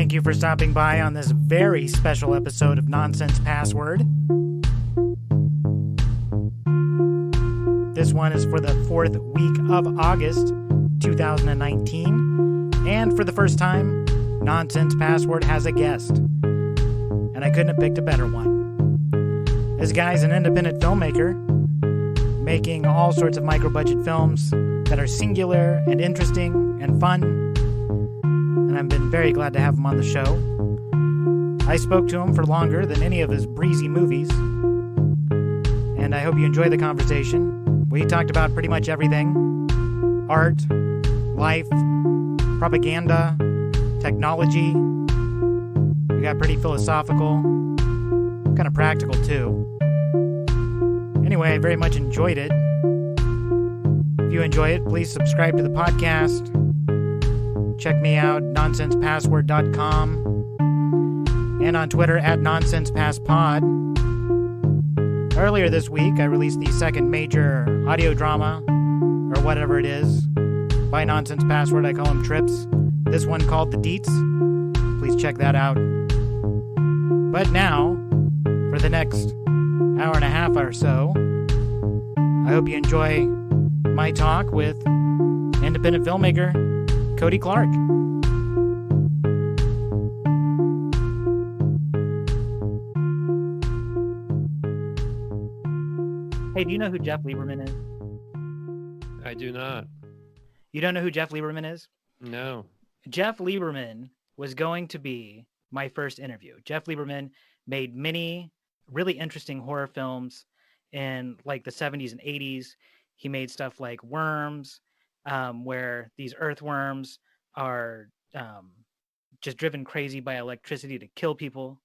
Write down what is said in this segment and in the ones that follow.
Thank you for stopping by on this very special episode of Nonsense Password. This one is for the 4th week of August 2019. And for the first time, Nonsense Password has a guest. And I couldn't have picked a better one. This guy's an independent filmmaker, making all sorts of micro-budget films that are singular and interesting and fun. And I've been very glad to have him on the show. I spoke to him for longer than any of his breezy movies. And I hope you enjoy the conversation. We talked about pretty much everything. Art, life, propaganda, technology. We got pretty philosophical, kind of practical too. Anyway, I very much enjoyed it. If you enjoy it, please subscribe to the podcast. Check me out, nonsensepassword.com, and on Twitter at nonsensepasspod. Earlier this week, I released the second major audio drama, or whatever it is, by Nonsense Password. I call them trips. This one called The Deets. Please check that out. But now, for the next hour and a half or so, I hope you enjoy my talk with independent filmmaker Cody Clarke. Hey, do you know who Jeff Lieberman is? I do not. You don't know who Jeff Lieberman is? No. Jeff Lieberman was going to be my first interview. Jeff Lieberman made many really interesting horror films in like the 70s and 80s. He made stuff like Worms, where these earthworms are just driven crazy by electricity to kill people.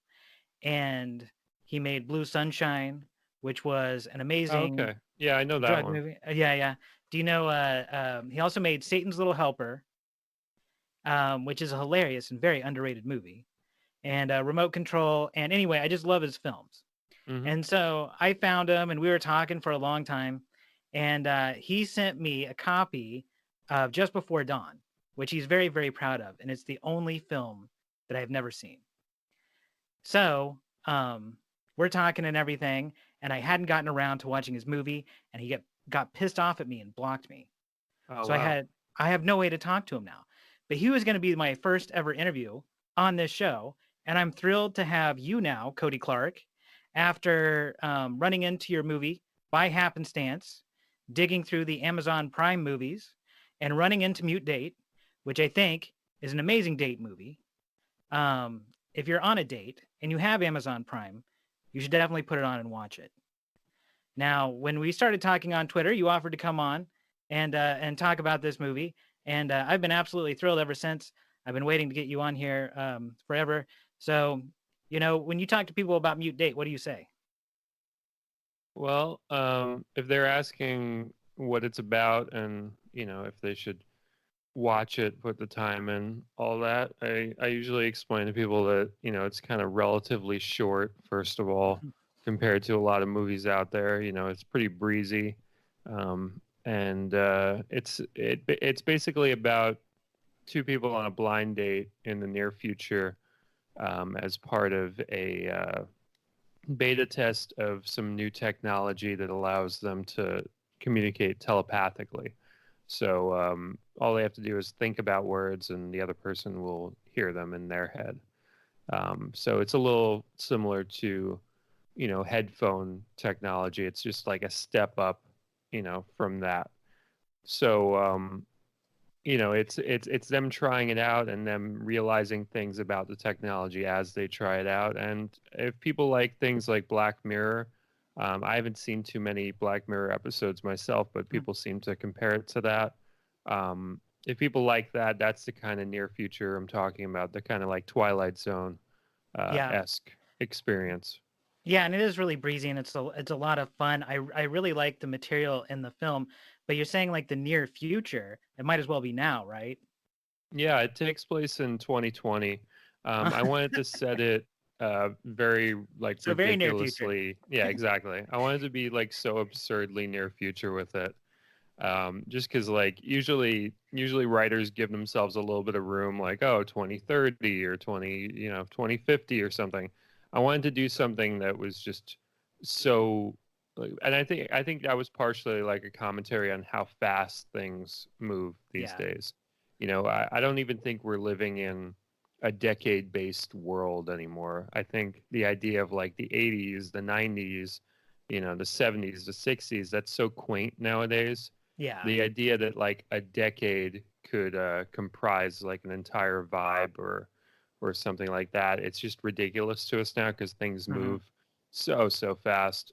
And he made Blue Sunshine, which was an amazing okay. Yeah, I know that drug one. movie. Yeah. Do you know, he also made Satan's Little Helper, which is a hilarious and very underrated movie, and Remote Control. And anyway, I just love his films. Mm-hmm. And so I found him and we were talking for a long time, and he sent me a copy of Just Before Dawn, which he's very, very proud of. And it's the only film that I've never seen. So we're talking and everything, and I hadn't gotten around to watching his movie, and he got pissed off at me and blocked me. Oh, so wow. I have no way to talk to him now. But he was going to be my first ever interview on this show, and I'm thrilled to have you now, Cody Clarke, after running into your movie by happenstance, digging through the Amazon Prime movies, and running into Mute Date, which I think is an amazing date movie. If you're on a date and you have Amazon Prime, you should definitely put it on and watch it. Now, when we started talking on Twitter, you offered to come on and talk about this movie, and I've been absolutely thrilled ever since. I've been waiting to get you on here forever. So, you know, when you talk to people about Mute Date, what do you say? Well, if they're asking what it's about and, you know, if they should watch it, put the time in, all that, I usually explain to people that, you know, it's kind of relatively short, first of all, compared to a lot of movies out there. You know, it's pretty breezy. And it's basically about two people on a blind date in the near future as part of a beta test of some new technology that allows them to communicate telepathically. So all they have to do is think about words, and the other person will hear them in their head. So it's a little similar to, you know, headphone technology. It's just like a step up, you know, from that. So you know, it's them trying it out and them realizing things about the technology as they try it out. And if people like things like Black Mirror, I haven't seen too many Black Mirror episodes myself, but people seem to compare it to that. If people like that, that's the kind of near future I'm talking about, the kind of like Twilight Zone esque experience. Yeah, and it is really breezy, and it's a lot of fun. I really like the material in the film, but you're saying like the near future. It might as well be now, right? Yeah, it takes place in 2020. I wanted to set it very like So very near future. ridiculously. Yeah, exactly. I wanted to be like so absurdly near future with it. Just because like usually writers give themselves a little bit of room, like, oh, 2030 or 2050 or something. I wanted to do something that was just so and I think that was partially like a commentary on how fast things move these Yeah. days. I don't even think we're living in a decade based world anymore. I think the idea of like the 80s, the 90s, the 70s, the 60s, that's so quaint nowadays. Yeah. The idea that like a decade could comprise like an entire vibe or something like that, it's just ridiculous to us now because things Hmm. move so fast.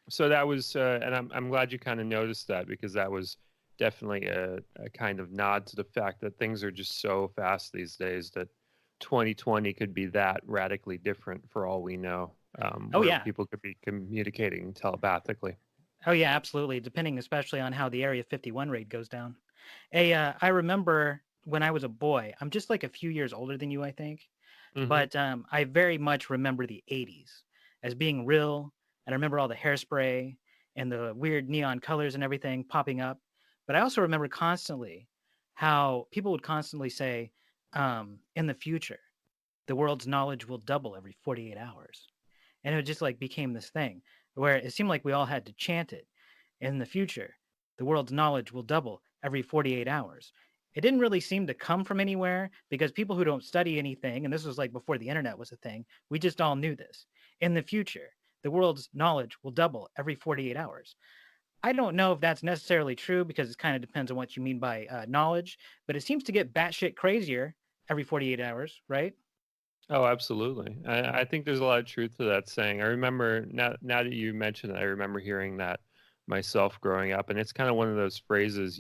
So that was, and I'm glad you kind of noticed that, because that was definitely a kind of nod to the fact that things are just so fast these days that 2020 could be that radically different for all we know, Oh where yeah. people could be communicating telepathically. Oh yeah, absolutely. Depending especially on how the Area 51 raid goes down. I remember when I was a boy. I'm just like a few years older than you, I think. Hmm. But I very much remember the 80s as being real. And I remember all the hairspray and the weird neon colors and everything popping up. But I also remember constantly how people would constantly say, in the future, the world's knowledge will double every 48 hours. And it just like became this thing where it seemed like we all had to chant it. In the future, the world's knowledge will double every 48 hours. It didn't really seem to come from anywhere because people who don't study anything, and this was like before the internet was a thing, we just all knew this. In the future, the world's knowledge will double every 48 hours. I don't know if that's necessarily true because it kind of depends on what you mean by knowledge, but it seems to get batshit crazier every 48 hours, right? Oh, absolutely. I think there's a lot of truth to that saying. I remember, now that you mentioned it, I remember hearing that myself growing up, and it's kind of one of those phrases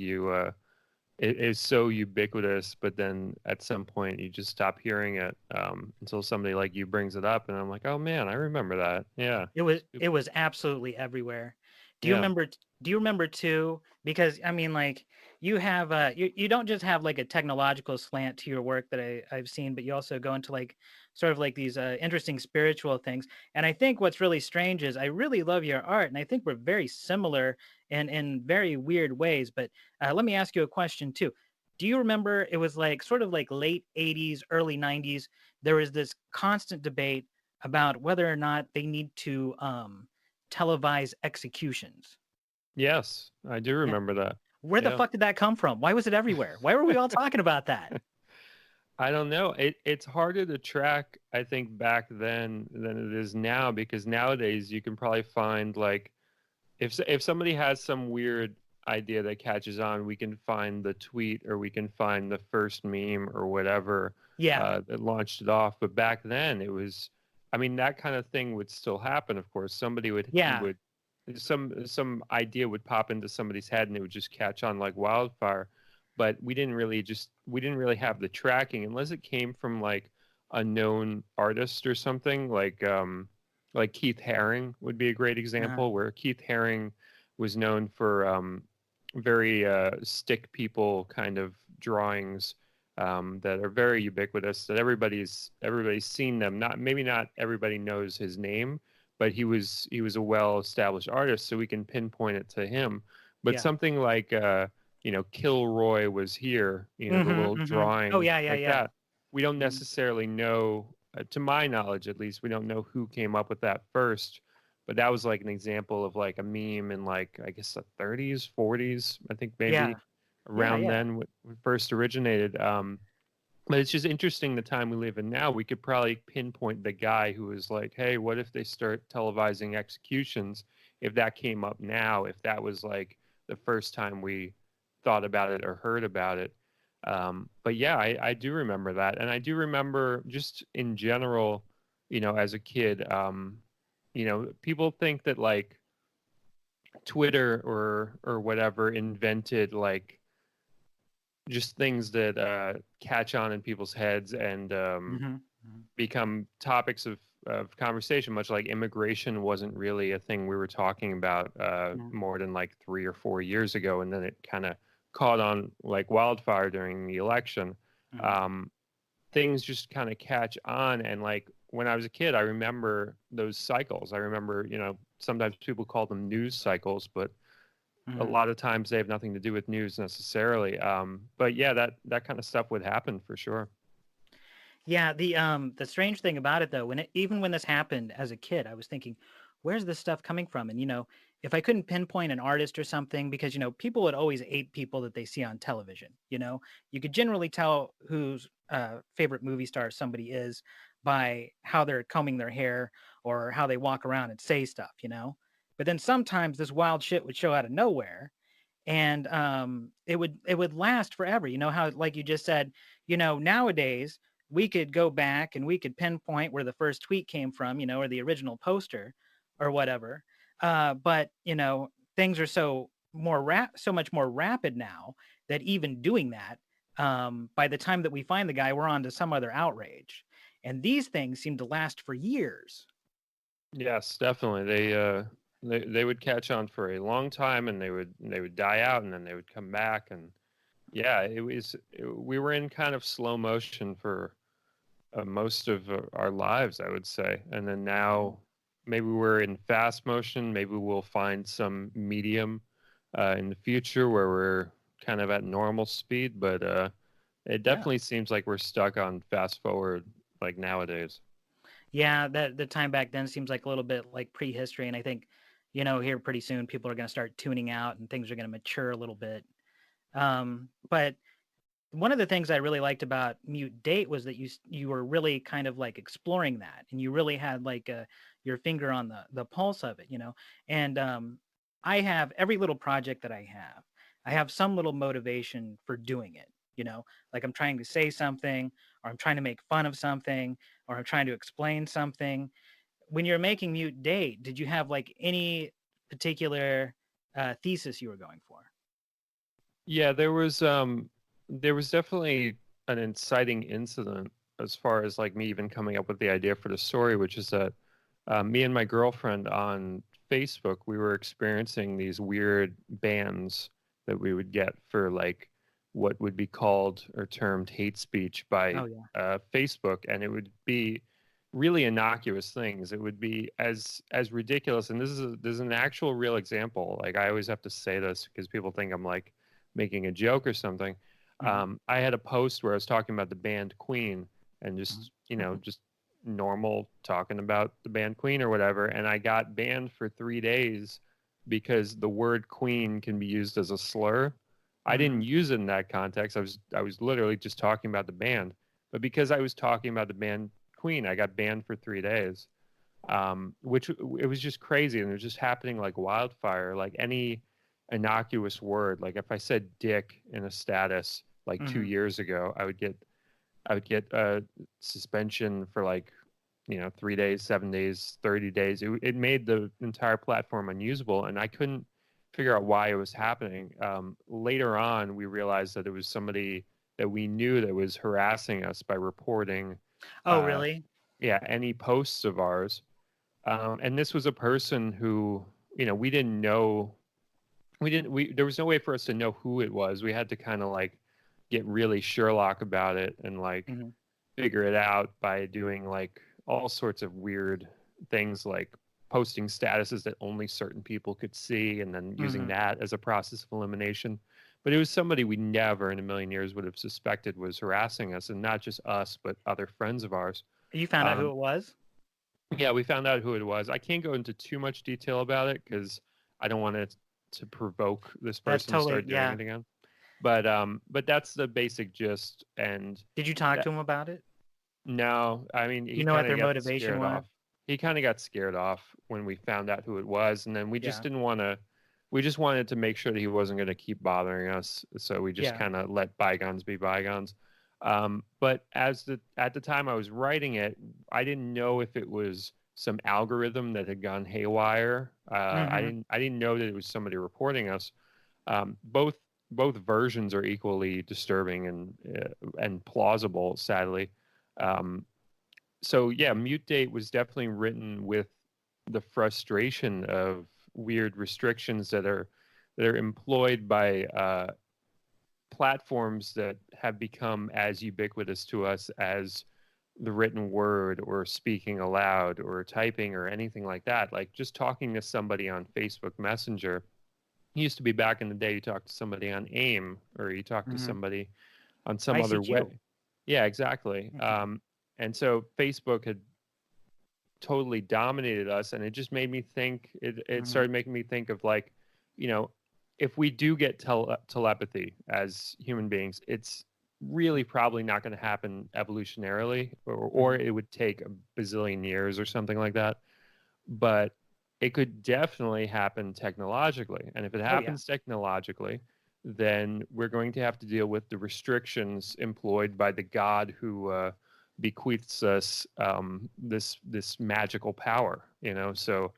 it is so ubiquitous, but then at some point you just stop hearing it, until somebody like you brings it up, and I'm like, oh man, I remember that. Yeah. It was absolutely everywhere. Do you Yeah. remember do you remember too? Because I mean like you have you don't just have like a technological slant to your work that I've seen, but you also go into like sort of like these interesting spiritual things. And I think what's really strange is I really love your art and I think we're very similar in very weird ways. But let me ask you a question too. Do you remember it was like sort of like late 80s, early 90s, there was this constant debate about whether or not they need to televise executions. Yes, I do And remember that. where the Yeah. fuck did that come from? Why was it everywhere? Why were we all talking about that? I don't know. It's harder to track, I think, back then than it is now, because nowadays you can probably find like, if somebody has some weird idea that catches on, we can find the tweet or we can find the first meme or whatever Yeah, that launched it off. But back then it was, I mean, that kind of thing would still happen. Of course, somebody yeah, would some idea would pop into somebody's head and it would just catch on like wildfire. But we didn't really have the tracking unless it came from like a known artist or something, like Keith Haring would be a great uh, example, where Keith Haring was known for very stick people kind of drawings, that are very ubiquitous, that everybody's seen them. Not everybody knows his name, but he was a well established artist, so we can pinpoint it to him. But yeah. something like Kilroy was here, the Mm-hmm, little mm-hmm. Oh drawing yeah, yeah, like yeah. that. We don't Mhm. necessarily know, to my knowledge at least, we don't know who came up with that first, but that was like an example of like a meme in like, I guess, the 30s, 40s, I think maybe Yeah, yeah, around yeah. then when it first originated. But it's just interesting the time we live in now. We could probably pinpoint the guy who was like, hey, what if they start televising executions? If that came up now, if that was like the first time we thought about it or heard about it. But yeah, I do remember that. And I do remember just in general, as a kid, people think that like Twitter or whatever invented like just things that catch on in people's heads and Mm-hmm. Hmm. become topics of conversation, much like immigration wasn't really a thing we were talking about more than like 3 or 4 years ago. And then it kind of caught on like wildfire during the election. Hmm. Um, Things just kind of catch on. And like when I was a kid, I remember those cycles. I remember, sometimes people call them news cycles, but a lot of times they have nothing to do with news necessarily. But yeah, that kind of stuff would happen for sure. Yeah, the strange thing about it though, even when this happened as a kid, I was thinking, where's this stuff coming from? And if I couldn't pinpoint an artist or something, because people would always hate people that they see on television. You could generally tell whose favorite movie star somebody is by how they're combing their hair or how they walk around and say stuff. But then sometimes this wild shit would show out of nowhere, and it would last forever. How, like you just said, nowadays we could go back and we could pinpoint where the first tweet came from, or the original poster or whatever. But things are so much more rapid now that even doing that, by the time that we find the guy, we're on to some other outrage. And these things seem to last for years. Yes, definitely. They would catch on for a long time, and they would die out, and then they would come back. And yeah, we were in kind of slow motion for most of our lives, I would say. And then now maybe we're in fast motion. Maybe we'll find some medium in the future where we're kind of at normal speed. But it definitely seems like we're stuck on fast forward like nowadays. Yeah, the time back then seems like a little bit like prehistory. And I think, here pretty soon people are going to start tuning out and things are going to mature a little bit. But one of the things I really liked about Mute Date was that you were really kind of like exploring that, and you really had like your finger on the pulse of it, And I have every little project that I have some little motivation for doing it, like I'm trying to say something, or I'm trying to make fun of something, or I'm trying to explain something. When you're making Mute Date, did you have like any particular thesis you were going for? Yeah, there was definitely an inciting incident as far as like me even coming up with the idea for the story, which is that me and my girlfriend on Facebook, we were experiencing these weird bans that we would get for like what would be called or termed hate speech by Facebook, and it would be really innocuous things. It would be as ridiculous, and this is an actual real example. Like I always have to say this because people think I'm like making a joke or something. I had a post where I was talking about the band Queen and just just normal talking about the band Queen or whatever, and I got banned for 3 days because the word Queen can be used as a slur. I didn't use it in that context. I was literally just talking about the band, but because I was talking about the band Queen, I got banned for 3 days, which it was just crazy, and it was just happening like wildfire. Like any innocuous word, like if I said dick in a status like 2 years ago, I would get a suspension for like 3 days, 7 days, 30 days. It made the entire platform unusable, and I couldn't figure out why it was happening. Later on, we realized that it was somebody that we knew that was harassing us by reporting. Oh, really? Yeah, any posts of ours. And this was a person who, we didn't know. There was no way for us to know who it was. We had to kind of like get really Sherlock about it and like figure it out by doing like all sorts of weird things, like posting statuses that only certain people could see, and then using that as a process of elimination. But it was somebody we never in a million years would have suspected was harassing us, and not just us, but other friends of ours. You found out who it was? Yeah, we found out who it was. I can't go into too much detail about it because I don't want it to provoke this person to start doing it again. But that's the basic gist. And did you talk to him about it? No, I mean, you know what their motivation was? He kind of got scared off when we found out who it was, and then we just didn't want to. We just wanted to make sure that he wasn't going to keep bothering us, so we just kind of let bygones be bygones. But at the time I was writing it, I didn't know if it was some algorithm that had gone haywire. I didn't know that it was somebody reporting us. Both versions are equally disturbing and plausible, sadly. So yeah, Mute Date was definitely written with the frustration of weird restrictions that are employed by platforms that have become as ubiquitous to us as the written word or speaking aloud or typing or anything like that. Like just talking to somebody on Facebook Messenger used to be back in the day, you talk to somebody on AIM, or you talk to Mm-hmm. somebody on some other ICQ. way. Yeah, exactly. Mm-hmm. And so Facebook had totally dominated us, and it just made me think. It Mm-hmm. started making me think of, like, you know, if we do get telepathy as human beings, it's really probably not going to happen evolutionarily, or Mm-hmm. it would take a bazillion years or something like that. But it could definitely happen technologically. And if it Oh yeah. happens technologically, then we're going to have to deal with the restrictions employed by the God who bequeaths us this magical power. So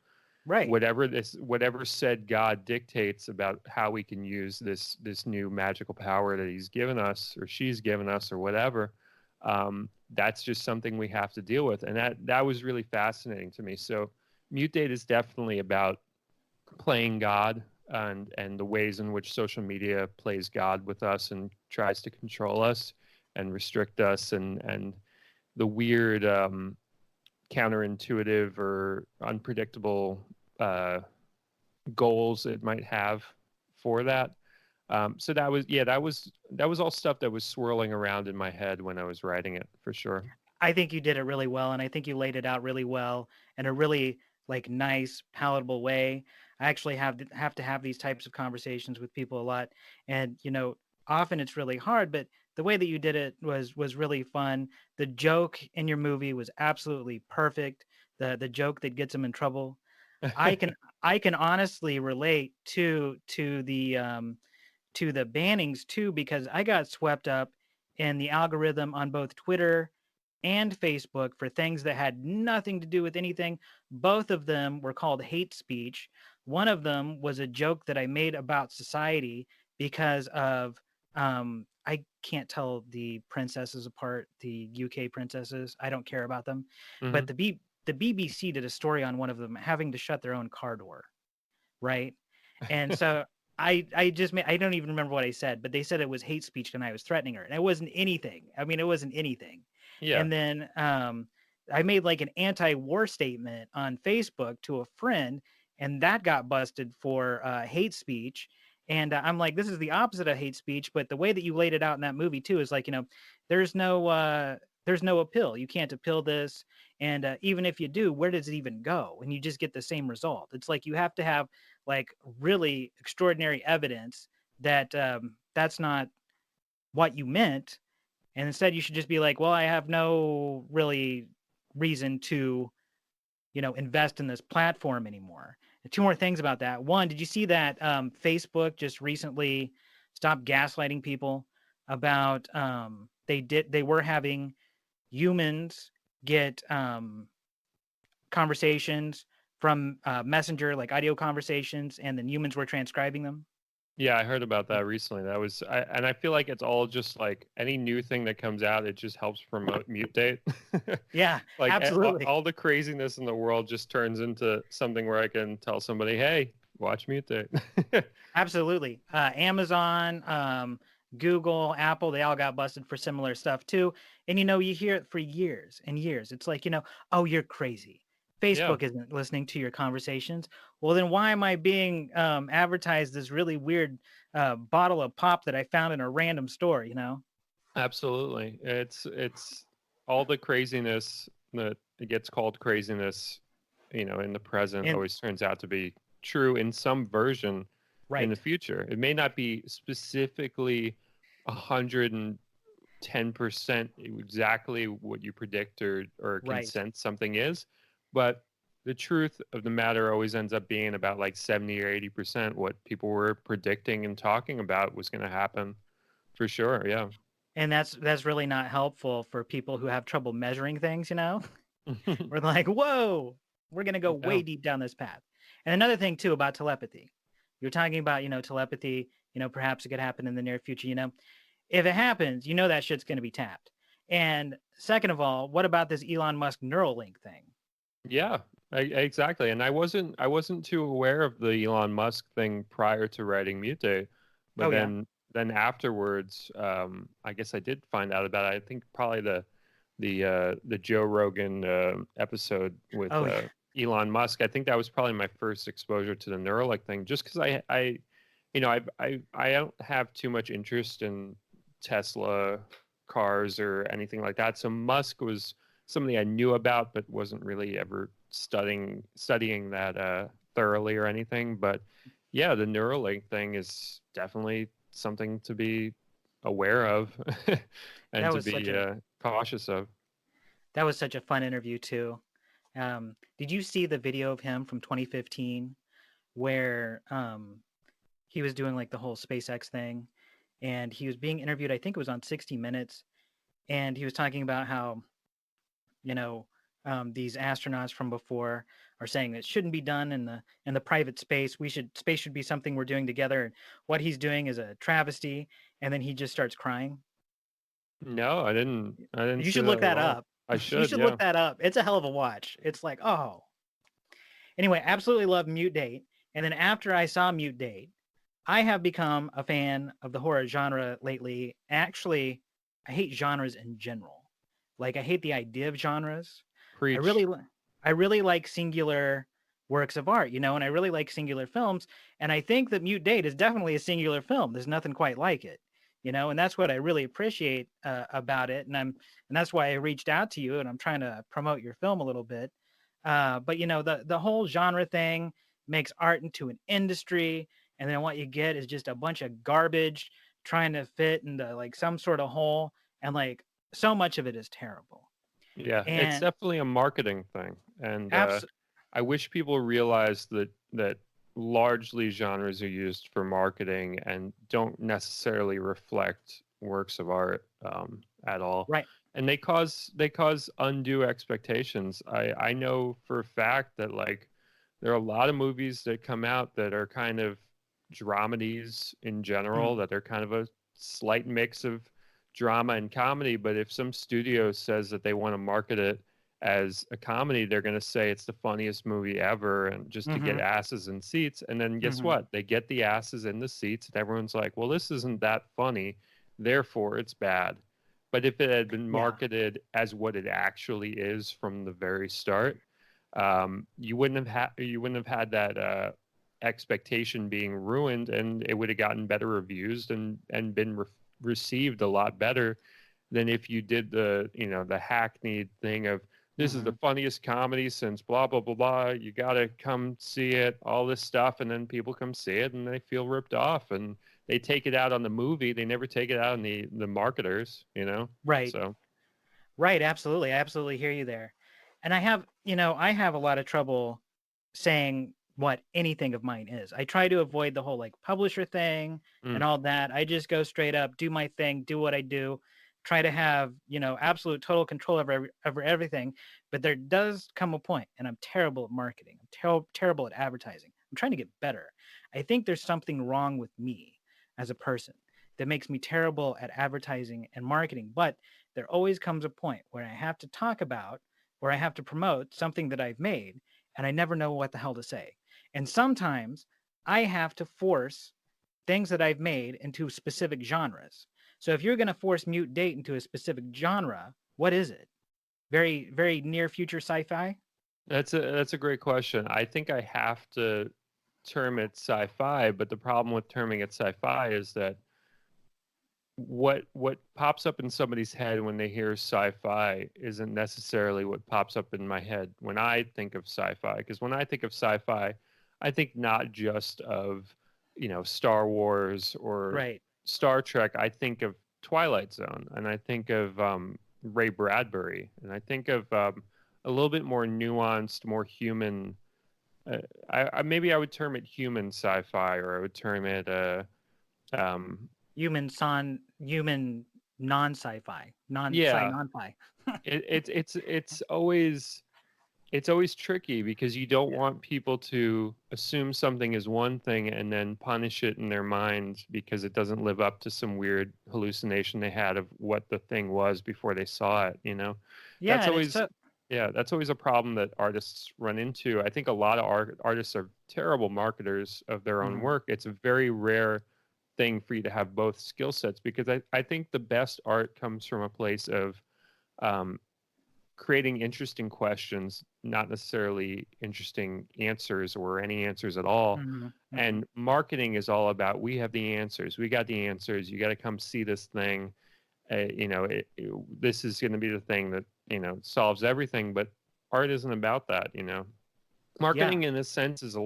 Right. whatever said God dictates about how we can use this new magical power that he's given us, or she's given us, or whatever. That's just something we have to deal with, and that was really fascinating to me. So Mutate is definitely about playing God, and the ways in which social media plays God with us and tries to control us and restrict us, and the weird counterintuitive or unpredictable goals it might have for that. So that was all stuff that was swirling around in my head when I was writing it, for sure. I think you did it really well, and I think you laid it out really well in a really like nice, palatable way. I actually have to have these types of conversations with people a lot, and often it's really hard. But the way that you did it was really fun. The joke in your movie was absolutely perfect. The joke that gets them in trouble. I can I can honestly relate to the bannings too, because I got swept up in the algorithm on both Twitter and Facebook for things that had nothing to do with anything. Both of them were called hate speech. One of them was a joke that I made about society because of I can't tell the princesses apart, the UK princesses. I don't care about them. Hmm. But the BBC did a story on one of them having to shut their own car door, right? And so I don't even remember what I said, but they said it was hate speech and I was threatening her. And it wasn't anything. I mean, it wasn't anything. Yeah. And then I made like an anti-war statement on Facebook to a friend, and that got busted for hate speech. And I'm like, this is the opposite of hate speech, but the way that you laid it out in that movie too is like, there's no appeal. You can't appeal this, and even if you do, where does it even go? And you just get the same result. It's like you have to have like really extraordinary evidence that that's not what you meant, and instead you should just be like, well, I have no really reason to invest in this platform anymore. And two more things about that. One, did you see that Facebook just recently stopped gaslighting people about they were having humans get conversations from Messenger, like audio conversations, and then humans were transcribing them? Yeah, I heard about that recently. And I feel like it's all just like any new thing that comes out, it just helps promote Mutate. Yeah, Like absolutely. all the craziness in the world just turns into something where I can tell somebody, "Hey, watch Mutate." Absolutely. Amazon, Google, Apple, they all got busted for similar stuff too. And you hear it for years and years. It's like, oh, you're crazy. Yeah, Facebook isn't listening to your conversations. Well, then why am I being advertised this really weird bottle of pop that I found in a random store? absolutely. It's all the craziness that it gets called craziness, in the present And always turns out to be true in some version in the right, future. It may not be specifically 110% exactly what you predict or can right. sense something is, but the truth of the matter always ends up being about like 70 or 80% what people were predicting and talking about was going to happen, for sure. Yeah. And that's really not helpful for people who have trouble measuring things. We're like, whoa, we're going to go way Yeah, deep down this path. And another thing too about telepathy, you're talking about, telepathy, perhaps it could happen in the near future. If it happens, that shit's going to be tapped. And second of all, what about this Elon Musk Neuralink thing? yeah, exactly. And I wasn't too aware of the Elon Musk thing prior to writing Mutate, but Oh yeah. then afterwards, I guess I did find out about it. I think probably the Joe Rogan episode with Oh yeah. Elon Musk. I think that was probably my first exposure to the Neuralink thing, just because I I don't have too much interest in Tesla cars or anything like that. So Musk was something I knew about, but wasn't really ever studying that thoroughly or anything. But yeah, the Neuralink thing is definitely something to be aware of and That to was be such a cautious of. that was such a fun interview too. Did you see the video of him from 2015 where he was doing like the whole SpaceX thing, and he was being interviewed? I think it was on 60 Minutes, and he was talking about how you know these astronauts from before are saying it shouldn't be done in the private space. Space should be something we're doing together. And what he's doing is a travesty. And then he just starts crying. No, I didn't. I didn't You see should that look at that all. up. I You should, should yeah. look that up. It's a hell of a watch. It's like, oh. Anyway, absolutely love Mute Date. And then after I saw Mute Date, I have become a fan of the horror genre lately. Actually, I hate genres in general. Like I hate the idea of genres. I Preach. really I really like singular works of art, and I really like singular films. And I think that Mute Date is definitely a singular film. There's nothing quite like it, and that's what I really appreciate about it. And that's why I reached out to you, and I'm trying to promote your film a little bit. But the whole genre thing makes art into an industry, and then what you get is just a bunch of garbage trying to fit into like some sort of hole, and like so much of it is terrible. Yeah, it's And definitely a marketing thing, and abs I wish people realized that largely genres are used for marketing and don't necessarily reflect works of art at all. right. And they cause undue expectations. I know for a fact that like there are a lot of movies that come out that are kind of dramedies in general, Mhm. that are kind of a slight mix of drama and comedy. But if some studio says that they want to market it as a comedy, they're going to say it's the funniest movie ever, and just to get Mhm. asses in seats. And then guess Mhm. what? They get the asses in the seats, and everyone's like, well, this isn't that funny, therefore it's bad. But if it had been Yeah. marketed as what it actually is from the very start, you wouldn't have had that expectation being ruined, and it would have gotten better reviews and been received a lot better than if you did the hackneyed thing of this is the Mhm. funniest comedy since blah blah blah blah. You gotta come see it, all this stuff, and then people come see it and they feel ripped off, and they take it out on the movie. They never take it out on the marketers, Right. So Right. Absolutely. I absolutely hear you there. And I have a lot of trouble saying what anything of mine is. I try to avoid the whole like publisher thing mm, and all that. I just go straight up, do my thing, do what I do, try to have, absolute total control over everything. But there does come a point, and I'm terrible at marketing. I'm terrible at advertising. I'm trying to get better. I think there's something wrong with me as a person that makes me terrible at advertising and marketing. But there always comes a point where I have to talk about or I have to promote something that I've made, and I never know what the hell to say. And sometimes I have to force things that I've made into specific genres. So if you're going to force Mute Date into a specific genre, what is it? Very, very near future sci-fi? that's a great question. I think I have to term it sci-fi, but the problem with terming it sci-fi is that what pops up in somebody's head when they hear sci-fi isn't necessarily what pops up in my head when I think of sci-fi. Because when I think of sci-fi, I think not just of, Star Wars or Right. Star Trek. I think of Twilight Zone, and I think of Ray Bradbury, and I think of a little bit more nuanced, more human. Maybe I would term it human sci-fi, or I would term it um, Human non-sci-fi, non-sci yeah. non-fi. It's always tricky because you don't Yeah. want people to assume something is one thing and then punish it in their mind because it doesn't live up to some weird hallucination they had of what the thing was before they saw it. Yeah, That's and it's always so yeah, that's always a problem that artists run into. I think a lot of artists are terrible marketers of their own mhm. work. It's a very rare thing for you to have both skill sets because I think the best art comes from a place of um, creating interesting questions, not necessarily interesting answers or any answers at all. And marketing is all about, we have the answers. We got the answers. You got to come see this thing. This is going to be the thing that, solves everything. But art isn't about that, Marketing in a sense is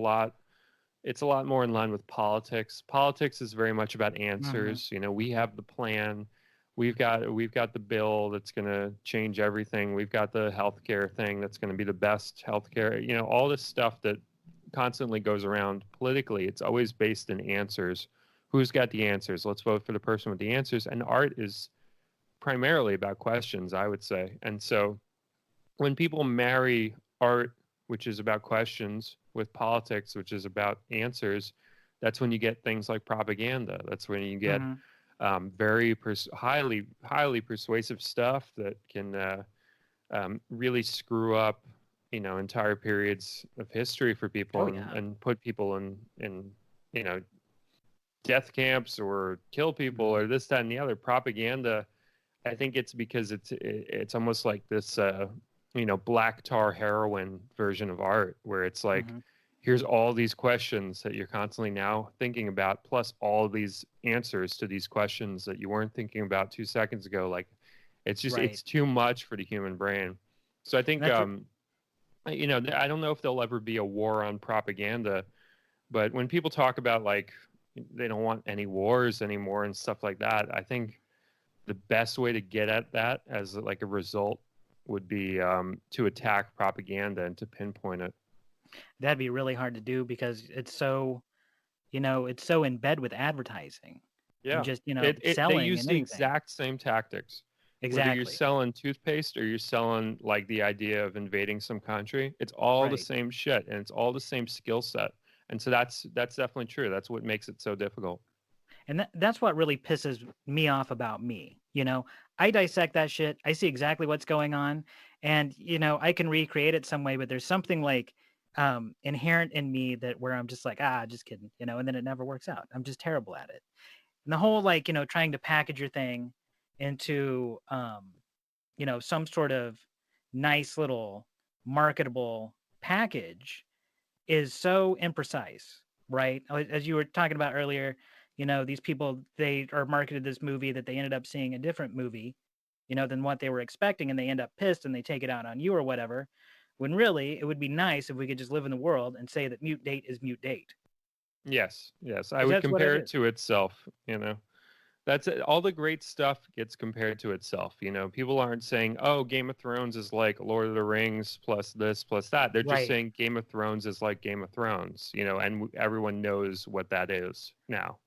it's a lot more in line with politics. Politics is very much about answers. We have the plan. We've got the bill that's going to change everything. We've got the healthcare thing that's going to be the best healthcare. All this stuff that constantly goes around politically. It's always based in answers. Who's got the answers? Let's vote for the person with the answers. And art is primarily about questions, I would say. And so when people marry art, which is about questions, with politics, which is about answers, that's when you get things like propaganda. That's when you get very highly persuasive stuff that can really screw up, entire periods of history for people and put people in death camps or kill people or this, that, and the other. Propaganda, I think it's because it's almost like this black tar heroin version of art, where it's like, here's all these questions that you're constantly now thinking about, plus all these answers to these questions that you weren't thinking about 2 seconds ago. Like, it's just, it's too much for the human brain. So I think, I don't know if there'll ever be a war on propaganda, but when people talk about, like, they don't want any wars anymore and stuff like that, I think the best way to get at that as like a result would be to attack propaganda and to pinpoint it. That'd be really hard to do because it's so, it's so in bed with advertising. Yeah. And just, selling. They use and the anything. exact same tactics. Exactly. Whether you're selling toothpaste or you're selling like the idea of invading some country, it's all the same shit and it's all the same skill set. And so that's definitely true. That's what makes it so difficult. And that's what really pisses me off about me. I dissect that shit. I see exactly what's going on, and I can recreate it some way, but there's something like inherent in me that where I'm just like, just kidding, and then it never works out. I'm just terrible at it. And the whole like, trying to package your thing into some sort of nice little marketable package is so imprecise, right? As you were talking about earlier, these people, they are marketed this movie that they ended up seeing a different movie, than what they were expecting, and they end up pissed and they take it out on you or whatever, when really it would be nice if we could just live in the world and say that mute date is mute date. Yes. I would compare it to itself, That's it. All the great stuff gets compared to itself. People aren't saying, oh, Game of Thrones is like Lord of the Rings plus this plus that. They're just saying Game of Thrones is like Game of Thrones, and everyone knows what that is now.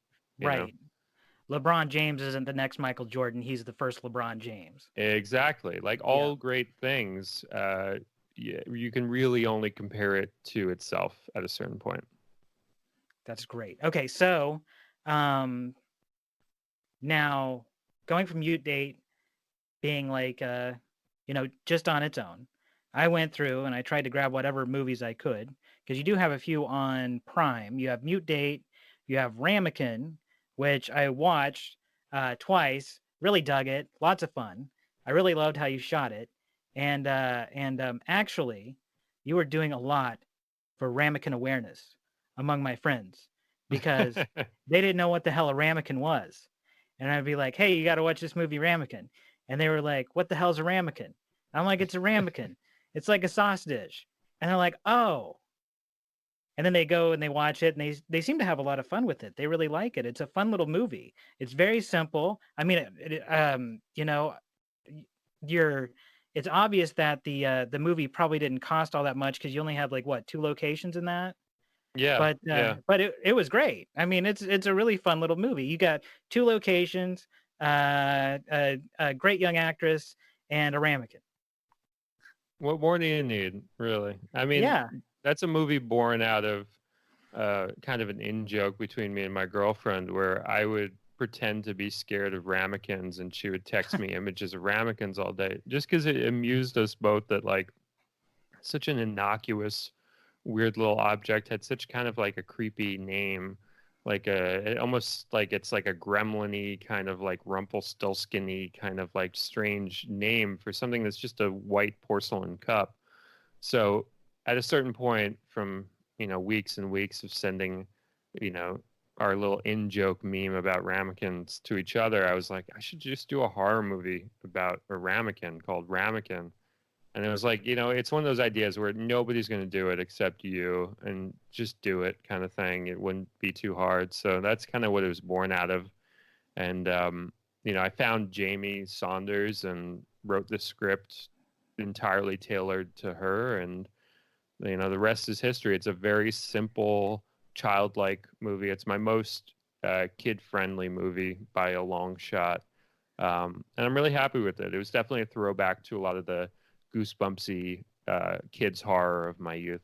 Right. LeBron James isn't the next Michael Jordan. He's the first LeBron James. Exactly. Like all great things, you can really only compare it to itself at a certain point. That's great. Okay, so now going from mute date being like, just on its own, I went through and I tried to grab whatever movies I could, because you do have a few on Prime. You have mute date, you have Ramekin, which I watched twice, really dug it, lots of fun. I really loved how you shot it. And actually, you were doing a lot for Ramekin awareness among my friends, because they didn't know what the hell a Ramekin was. And I'd be like, hey, you got to watch this movie Ramekin. And they were like, what the hell's a Ramekin? I'm like, it's a Ramekin. It's like a sauce dish. And they're like, oh. And then they go and they watch it, and they seem to have a lot of fun with it. They really like it. It's a fun little movie. It's very simple. I mean, it's obvious that the movie probably didn't cost all that much, because you only had like 2 locations in that. Yeah. But it was great. I mean, it's a really fun little movie. You got 2 locations, a great young actress, and a Ramekin. What more do you need, really? I mean, that's a movie born out of kind of an in-joke between me and my girlfriend, where I would pretend to be scared of ramekins and she would text me images of ramekins all day, just because it amused us both that like such an innocuous, weird little object had such kind of like a creepy name. it almost like it's like a gremlin-y kind of like Rumpelstiltskin-y kind of like strange name for something that's just a white porcelain cup. So at a certain point from, weeks and weeks of sending, you know, our little in-joke meme about ramekins to each other, I was like, I should just do a horror movie about a ramekin called Ramekin. And it was like, it's one of those ideas where nobody's going to do it except you, and just do it kind of thing. It wouldn't be too hard. So that's kind of what it was born out of. And, I found Jamie Saunders and wrote the script entirely tailored to her. And, the rest is history. It's a very simple, childlike movie. It's my most kid-friendly movie by a long shot. And I'm really happy with it. It was definitely a throwback to a lot of the goosebumpsy kids horror of my youth.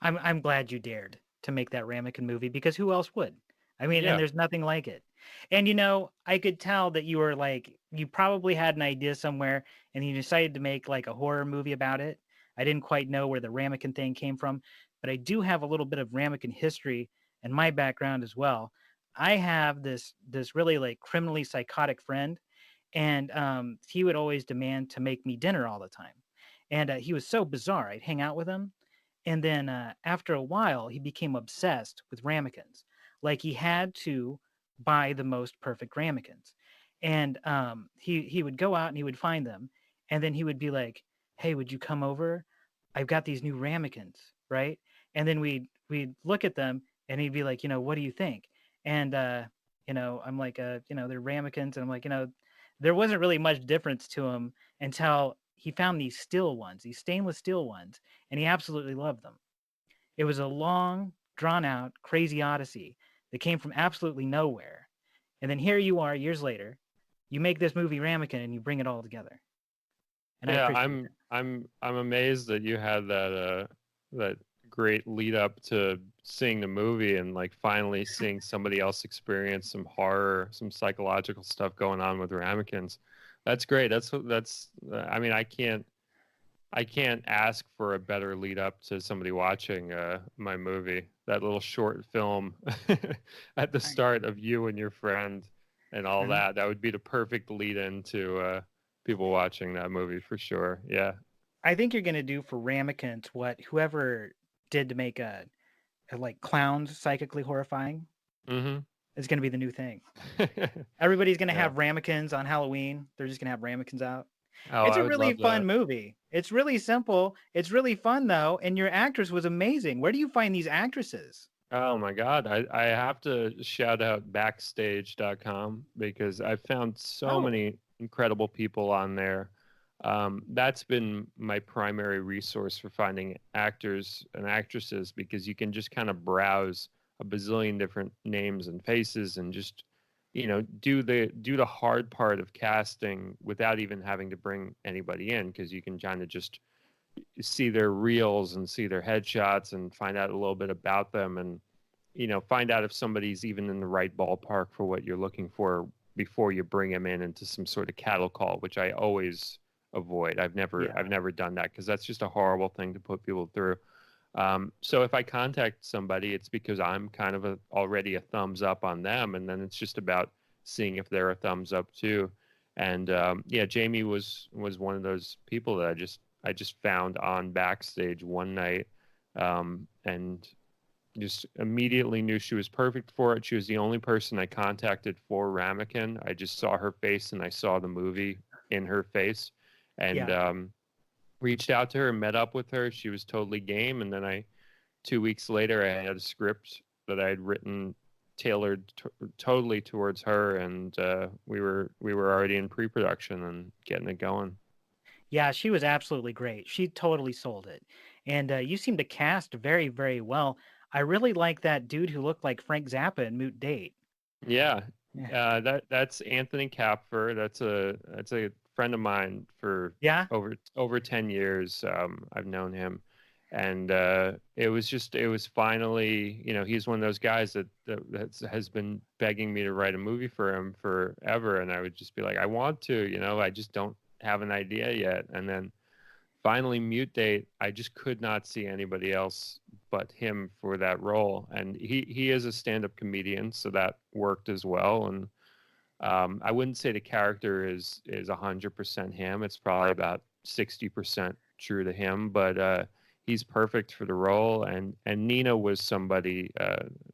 I'm glad you dared to make that Ramekin movie, because who else would? I mean, Yeah. and there's nothing like it. And I could tell that you were like, you probably had an idea somewhere and you decided to make like a horror movie about it. I didn't quite know where the Ramekin thing came from, but I do have a little bit of Ramekin history and my background as well. I have this really like criminally psychotic friend, and he would always demand to make me dinner all the time. And he was so bizarre. I'd hang out with him, and then after a while, he became obsessed with ramekins. Like he had to buy the most perfect ramekins. And he would go out and he would find them. And then he would be like, hey, would you come over? I've got these new ramekins, right? And then we'd look at them and he'd be like, what do you think? And, I'm like, they're ramekins. And I'm like, there wasn't really much difference to him until he found these steel ones, these stainless steel ones, and he absolutely loved them. It was a long, drawn out, crazy odyssey that came from absolutely nowhere. And then here you are years later, you make this movie Ramekin and you bring it all together. And Yeah, I appreciate that. I'm amazed that you had that great lead up to seeing the movie and like finally seeing somebody else experience some horror, some psychological stuff going on with ramekins. That's great. That's I mean, I can't ask for a better lead up to somebody watching my movie. That little short film at the start of you and your friend and all that. That would be the perfect lead in to people watching that movie for sure. Yeah. I think you're gonna do for ramekins what whoever did to make a like clowns psychically horrifying. Mm-hmm. Is gonna be the new thing. Everybody's gonna Yeah. have ramekins on Halloween. They're just gonna have ramekins out. Oh, It's I a would really love fun that. movie. It's really simple. It's really fun though, and your actress was amazing. Where do you find these actresses? Oh my God. I have to shout out backstage.com because I found so many incredible people on there. That's been my primary resource for finding actors and actresses, because you can just kind of browse a bazillion different names and faces and just, do the hard part of casting without even having to bring anybody in, because you can kind of just see their reels and see their headshots and find out a little bit about them, and find out if somebody's even in the right ballpark for what you're looking for before you bring them in into some sort of cattle call, which I always avoid. I've never done that, because that's just a horrible thing to put people through. So if I contact somebody, it's because I'm kind of already a thumbs up on them, and then it's just about seeing if they're a thumbs up too. And yeah, Jamie was one of those people that I just found on Backstage one night, and just immediately knew she was perfect for it. She was the only person I contacted for Ramekin. I just saw her face and I saw the movie in her face, and reached out to her, met up with her. She was totally game. And then 2 weeks later, I had a script that I had written tailored totally towards her. And we were already in pre-production and getting it going. Yeah, she was absolutely great. She totally sold it. And you seem to cast very, very well. I really like that dude who looked like Frank Zappa in Moot Date. Yeah. Yeah. That's Anthony Kapfer. That's a friend of mine for over 10 years. I've known him, and it was finally, he's one of those guys that has been begging me to write a movie for him forever, and I would just be like, I want to, I just don't have an idea yet. And then finally Mute Date, I just could not see anybody else but him for that role. And he is a stand-up comedian, so that worked as well. And I wouldn't say the character is 100% him. It's probably about 60% true to him, but he's perfect for the role. And Nina was somebody,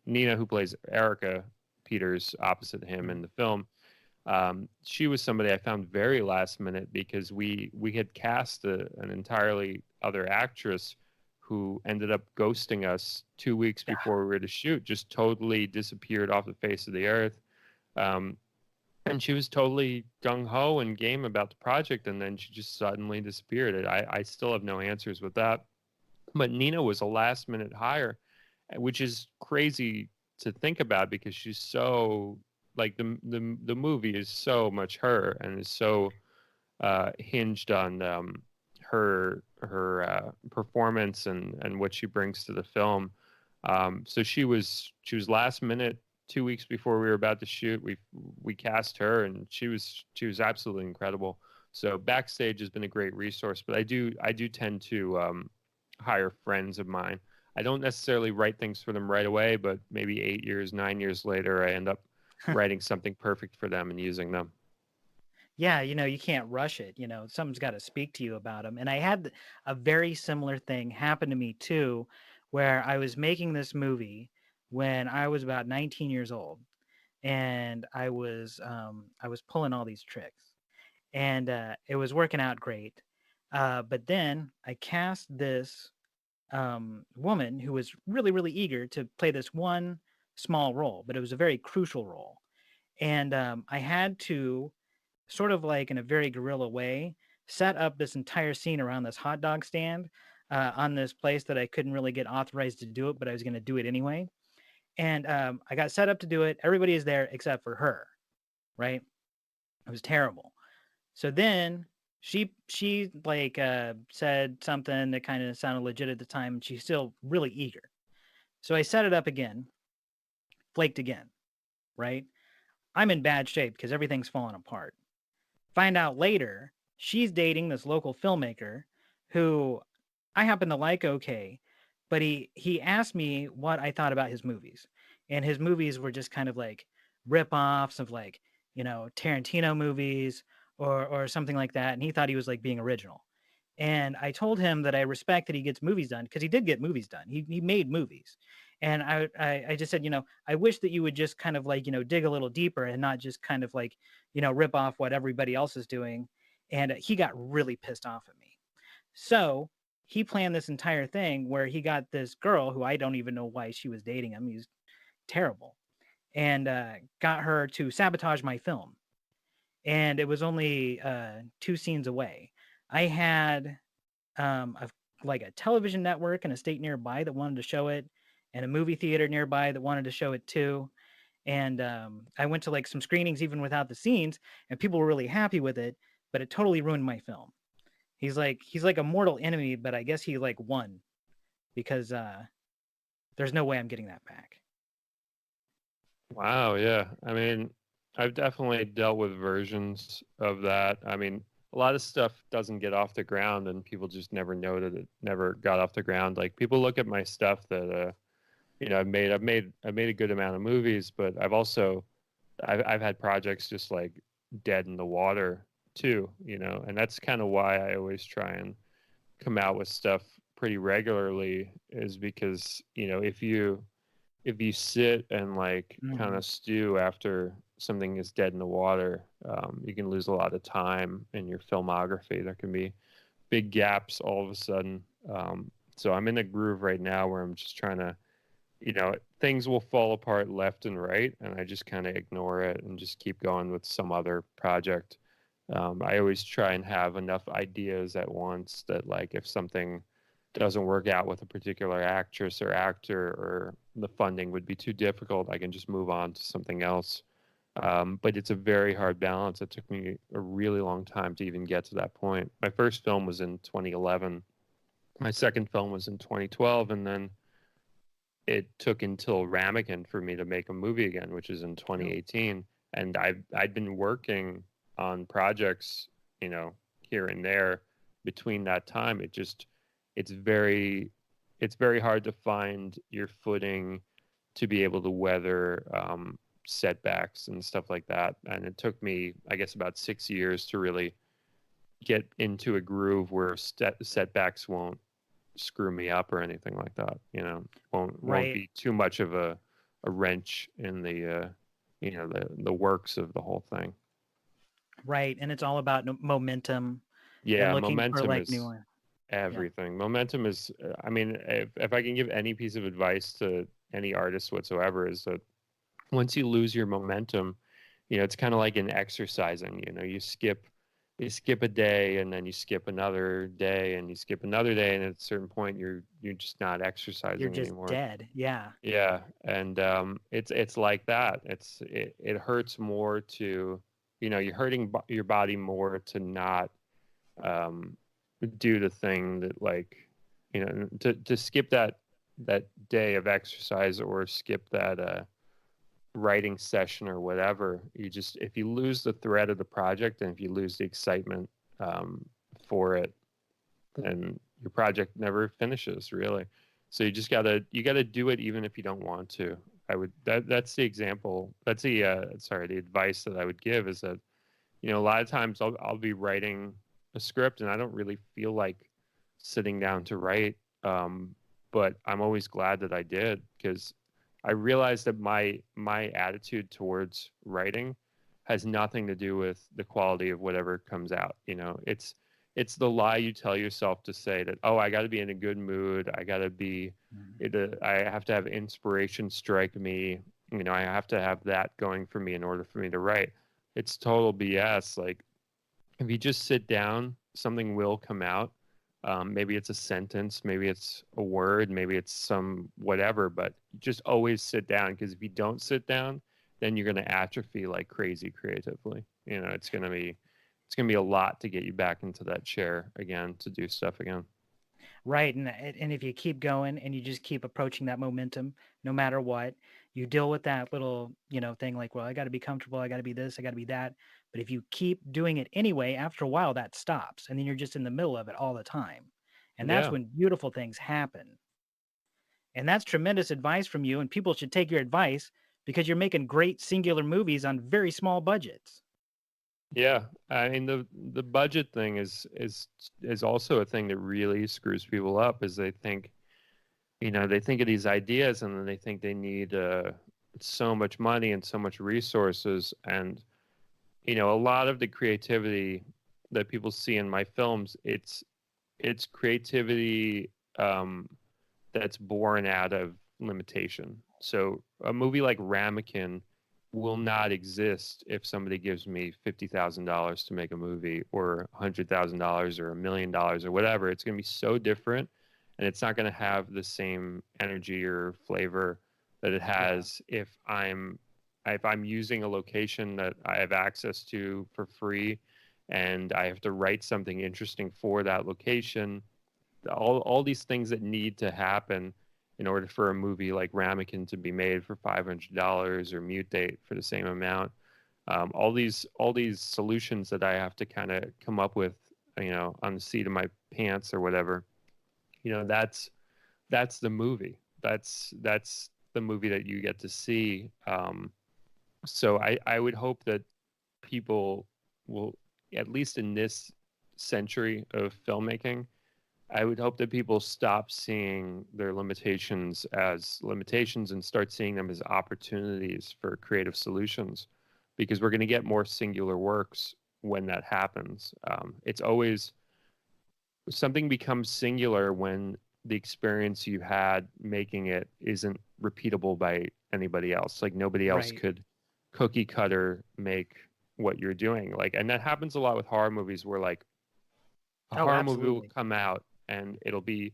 Nina, who plays Erica Peters opposite him in the film. She was somebody I found very last minute because we had cast an entirely other actress who ended up ghosting us 2 weeks before we were to shoot, just totally disappeared off the face of the earth. And she was totally gung-ho and game about the project, and then she just suddenly disappeared. I still have no answers with that. But Nina was a last-minute hire, which is crazy to think about because she's so, like, the movie is so much her and is so hinged on her performance and what she brings to the film. So she was last minute. 2 weeks before we were about to shoot, we cast her, and she was absolutely incredible. So backstage has been a great resource, but I do tend to hire friends of mine. I don't necessarily write things for them right away, but maybe 8 years, 9 years later, I end up writing something perfect for them and using them. Yeah, you can't rush it. Something's got to speak to you about them. And I had a very similar thing happen to me too, where I was making this movie when I was about 19 years old, and I was pulling all these tricks, and it was working out great. But then I cast this woman who was really, really eager to play this one small role, but it was a very crucial role, and I had to sort of like in a very guerrilla way set up this entire scene around this hot dog stand on this place that I couldn't really get authorized to do it, but I was going to do it anyway. And I got set up to do it. Everybody is there except for her, right? It was terrible. So then she like said something that kind of sounded legit at the time, and she's still really eager. So I set it up again, flaked again, right? I'm in bad shape because everything's falling apart. Find out later she's dating this local filmmaker who I happen to like okay, but he asked me what I thought about his movies. And his movies were just kind of like rip-offs of like, Tarantino movies or something like that. And he thought he was like being original. And I told him that I respect that he gets movies done because he did get movies done. He made movies. And I just said, I wish that you would just kind of like, dig a little deeper and not just kind of like, rip off what everybody else is doing. And he got really pissed off at me. So he planned this entire thing where he got this girl who I don't even know why she was dating him. He's terrible. And got her to sabotage my film. And it was only 2 scenes away. I had a television network in a state nearby that wanted to show it, and a movie theater nearby that wanted to show it too. And I went to like some screenings even without the scenes, and people were really happy with it, but it totally ruined my film. He's like a mortal enemy, but I guess he like won because there's no way I'm getting that back. Wow, yeah. I mean, I've definitely dealt with versions of that. I mean, a lot of stuff doesn't get off the ground and people just never know that it never got off the ground. Like people look at my stuff that I've made a good amount of movies, but I've had projects just like dead in the water too, and that's kind of why I always try and come out with stuff pretty regularly, is because, if you sit and like kind of stew after something is dead in the water, you can lose a lot of time in your filmography. There can be big gaps all of a sudden. So I'm in a groove right now where I'm just trying to, things will fall apart left and right, and I just kind of ignore it and just keep going with some other project. I always try and have enough ideas at once that, like, if something doesn't work out with a particular actress or actor, or the funding would be too difficult, I can just move on to something else. But it's a very hard balance. It took me a really long time to even get to that point. My first film was in 2011. My second film was in 2012, and then it took until Ramekin for me to make a movie again, which is in 2018. And I'd been working on projects, here and there between that time, it's very hard to find your footing to be able to weather setbacks and stuff like that. And it took me, I guess, about 6 years to really get into a groove where setbacks won't screw me up or anything like that. Won't be too much of a wrench in the the works of the whole thing. Right, and it's all about momentum. Yeah, and looking momentum for like is new. everything. Yeah. Momentum is, I mean, if I can give any piece of advice to any artist whatsoever, is that once you lose your momentum, it's kind of like in exercising. You skip a day, and then you skip another day, and you skip another day, and at a certain point you're just not exercising You're just anymore. dead. Yeah. Yeah, and it's like that. It hurts more to, you're hurting your body more to not do the thing that, like, to skip that day of exercise, or skip that writing session or whatever. If you lose the thread of the project, and if you lose the excitement for it, then your project never finishes, really. So you gotta do it even if you don't want to. That's the example. That's the advice that I would give, is that, a lot of times I'll be writing a script and I don't really feel like sitting down to write, but I'm always glad that I did, because I realized that my attitude towards writing has nothing to do with the quality of whatever comes out. It's the lie you tell yourself to say that, oh, I got to be in a good mood. I got to be, I have to have inspiration strike me. I have to have that going for me in order for me to write. It's total BS. Like, if you just sit down, something will come out. Maybe it's a sentence, maybe it's a word, maybe it's some whatever, but just always sit down, because if you don't sit down, then you're going to atrophy like crazy creatively. It's going to be a lot to get you back into that chair again to do stuff again. Right, and if you keep going and you just keep approaching that momentum, no matter what, you deal with that little, thing like, well, I got to be comfortable, I got to be this, I got to be that. But if you keep doing it anyway, after a while that stops, and then you're just in the middle of it all the time. And that's when beautiful things happen. And that's tremendous advice from you, and people should take your advice, because you're making great singular movies on very small budgets. Yeah, I mean, the budget thing is also a thing that really screws people up. Is they think, they think of these ideas, and then they think they need so much money and so much resources, and a lot of the creativity that people see in my films, it's creativity that's born out of limitation. So a movie like Ramekin will not exist if somebody gives me $50,000 to make a movie, or $100,000 or $1 million or whatever. It's going to be so different, and it's not going to have the same energy or flavor that it has if I'm using a location that I have access to for free, and I have to write something interesting for that location. All these things that need to happen in order for a movie like Ramekin to be made for $500, or Mutate for the same amount. All these solutions that I have to kind of come up with, on the seat of my pants or whatever. That's the movie. That's the movie that you get to see. So I would hope that people will, at least in this century of filmmaking, I would hope that people stop seeing their limitations as limitations and start seeing them as opportunities for creative solutions, because we're going to get more singular works when that happens. It's always, something becomes singular when the experience you had making it isn't repeatable by anybody else. Like, nobody else could cookie cutter make what you're doing. Like, and that happens a lot with horror movies, where like a horror movie will come out, and it'll be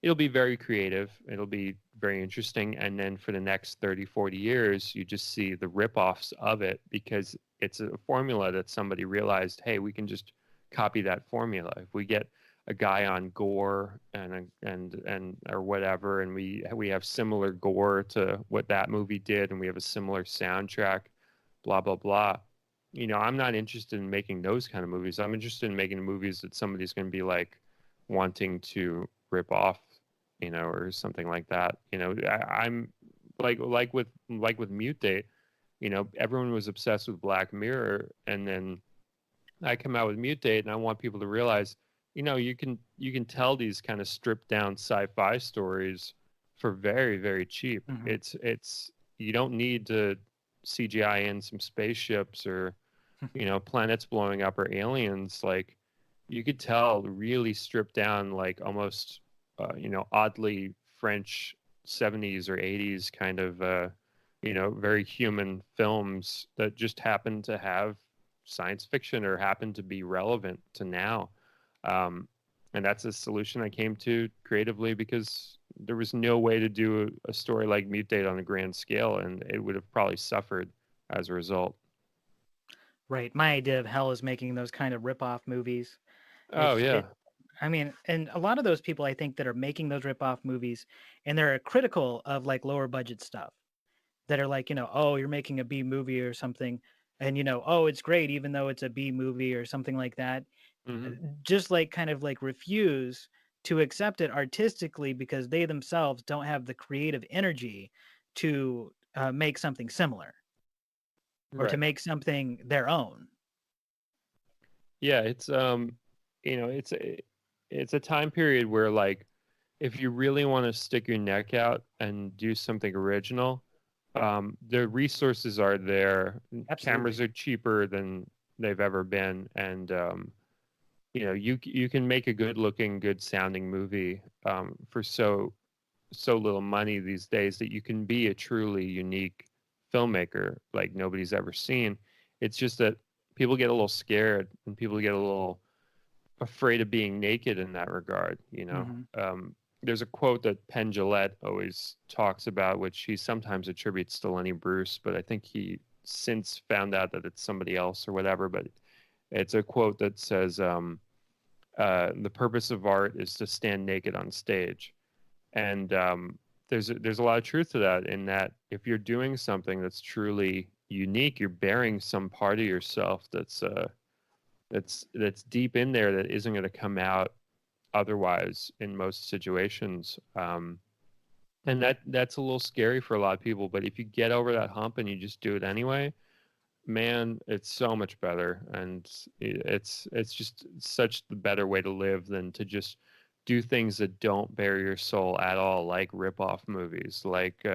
very creative, it'll be very interesting, and then for the next 30-40 years you just see the rip-offs of it, because it's a formula that somebody realized, hey, we can just copy that formula. If we get a guy on gore and or whatever, and we have similar gore to what that movie did, and we have a similar soundtrack, blah blah blah, I'm not interested in making those kind of movies. I'm interested in making movies that somebody's going to be like wanting to rip off, or something like that. I'm like with Mute Date. Everyone was obsessed with Black Mirror, and then I come out with Mute Date, and I want people to realize, you can tell these kind of stripped down sci-fi stories for very, very cheap. Mhm. It's you don't need to CGI in some spaceships or planets blowing up or aliens. Like, you could tell really stripped down, like almost oddly French 70s or 80s kind of very human films that just happen to have science fiction or happen to be relevant to now. Um, and that's a solution I came to creatively, because there was no way to do a story like Mute Date on a grand scale, and it would have probably suffered as a result. Right. My idea of hell is making those kind of rip-off movies. Oh yeah. I mean, and a lot of those people I think that are making those rip-off movies, and they're critical of like lower budget stuff, that are like, oh, you're making a B movie or something, and oh, it's great even though it's a B movie or something like that. Hmm. Just like kind of like refuse to accept it artistically because they themselves don't have the creative energy to make something similar or to Right. make something their own. Yeah, it's a time period where, like, if you really want to stick your neck out and do something original, the resources are there. Absolutely. Cameras are cheaper than they've ever been, and you can make a good looking, good sounding movie for so little money these days, that you can be a truly unique filmmaker like nobody's ever seen. It's just that people get a little scared, and people get a little afraid of being naked in that regard. Hmm. There's a quote that Penn Jillette always talks about, which he sometimes attributes to Lenny Bruce, but I think he since found out that it's somebody else or whatever. But it's a quote that says, "The purpose of art is to stand naked on stage." And there's a lot of truth to that, in that if you're doing something that's truly unique, you're bearing some part of yourself that's deep in there, that isn't going to come out otherwise in most situations. And that's a little scary for a lot of people. But if you get over that hump and you just do it anyway, man, it's so much better. And it's just such the better way to live than to just do things that don't bear your soul at all, like rip-off movies, like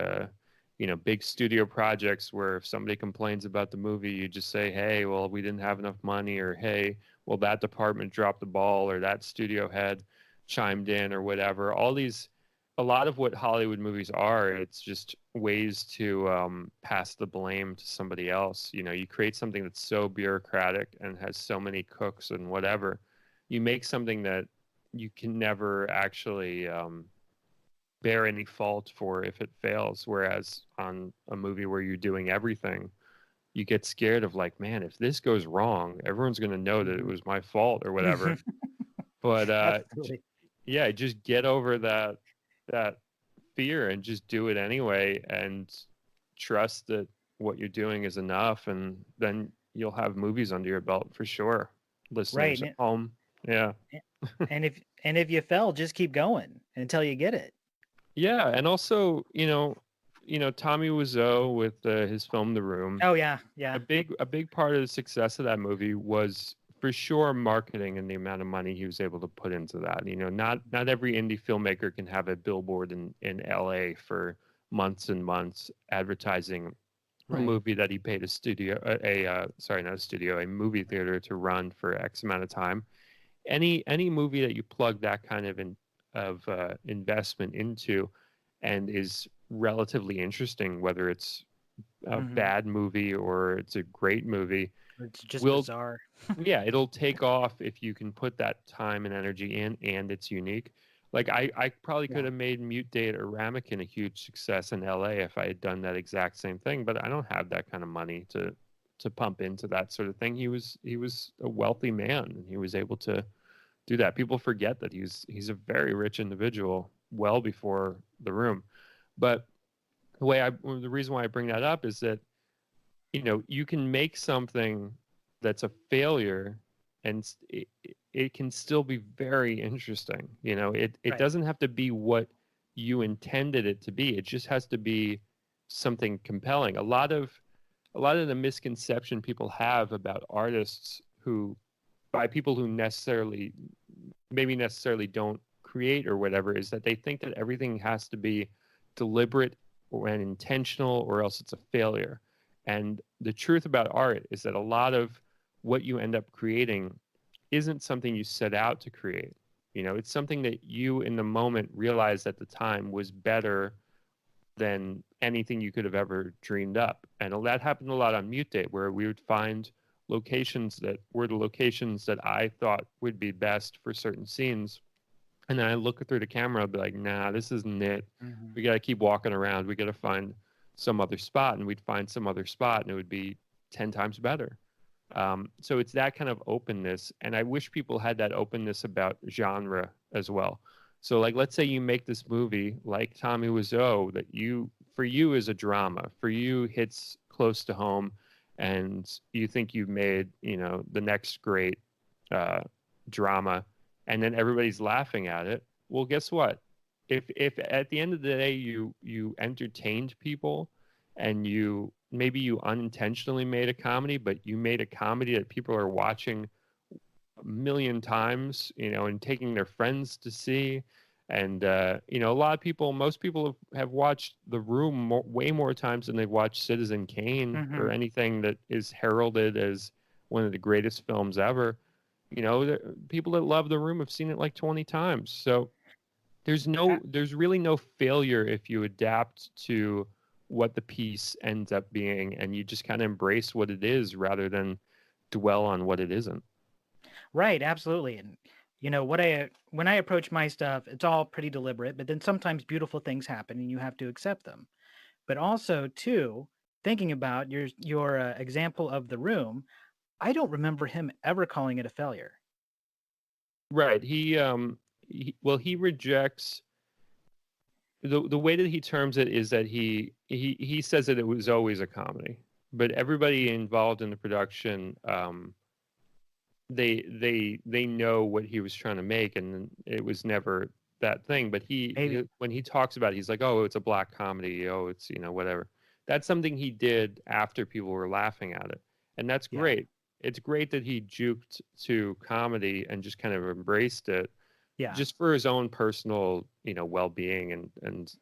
big studio projects where if somebody complains about the movie, you just say, hey, well, we didn't have enough money, or hey, well, that department dropped the ball, or that studio head chimed in, or whatever. A lot of what Hollywood movies are, it's just ways to pass the blame to somebody else. You create something that's so bureaucratic and has so many cooks and whatever. You make something that you can never actually bear any fault for if it fails. Whereas on a movie where you're doing everything, you get scared of, like, man, if this goes wrong, everyone's going to know that it was my fault or whatever. But Absolutely. yeah, just get over that fear and just do it anyway, and trust that what you're doing is enough, and then you'll have movies under your belt for sure. Right. Listeners at home, yeah. And if you fell, just keep going until you get it. Yeah, and also, Tommy Wiseau with his film The Room. Oh yeah, A yeah. big part of the success of that movie was for sure marketing and the amount of money he was able to put into that. Not every indie filmmaker can have a billboard in LA for months and months advertising a Right. movie that he paid a studio, sorry, not a studio, a movie theater to run for X amount of time. Any movie that you plug that kind of investment into, and is relatively interesting, whether it's a Hmm. bad movie or it's a great movie, It's just will bizarre. yeah, it'll take off if you can put that time and energy in, and it's unique. Like, I probably could Yeah. have made Mute Date or Ramekin a huge success in LA if I had done that exact same thing, but I don't have that kind of money to pump into that sort of thing. He was a wealthy man, and he was able to do that. People forget that he's a very rich individual well before The Room. But the reason why I bring that up is that you can make something that's a failure, and it can still be very interesting. It Right. doesn't have to be what you intended it to be. It just has to be something compelling. A lot of the misconception people have about artists by people who necessarily don't create or whatever, is that they think that everything has to be deliberate and intentional, or else it's a failure. And the truth about art is that a lot of what you end up creating isn't something you set out to create. It's something that you in the moment realized at the time was better than anything you could have ever dreamed up. And that happened a lot on Mute Date, where we would find locations that were the locations that I thought would be best for certain scenes. And then I look through the camera, I'll be like, nah, this isn't it. Mm-hmm. We got to keep walking around. We got to find some other spot. And we'd find some other spot, and it would be 10 times better. So it's that kind of openness. And I wish people had that openness about genre as well. So, like, let's say you make this movie like Tommy Wiseau that for you is a drama. For you, hits close to home, and you think you've made, the next great drama, and then everybody's laughing at it. Well, guess what? If at the end of the day you entertained people, and maybe you unintentionally made a comedy, but you made a comedy that people are watching a million times, and taking their friends to see. And, a lot of people, most people have watched The Room way more times than they've watched Citizen Kane Mm-hmm. or anything that is heralded as one of the greatest films ever. People that love The Room have seen it like 20 times. So there's really no failure if you adapt to what the piece ends up being, and you just kind of embrace what it is rather than dwell on what it isn't. Right, absolutely. And when I approach my stuff, it's all pretty deliberate, but then sometimes beautiful things happen and you have to accept them. But also, too, thinking about your example of The Room, I don't remember him ever calling it a failure. Right. He rejects the way that he terms it is that he says that it was always a comedy, but everybody involved in the production, they know what he was trying to make, and it was never that thing. But when he talks about it, he's like, oh, it's a black comedy, oh, it's whatever. That's something he did after people were laughing at it, and that's great. It's great that he juked to comedy and just kind of embraced it, just for his own personal well-being and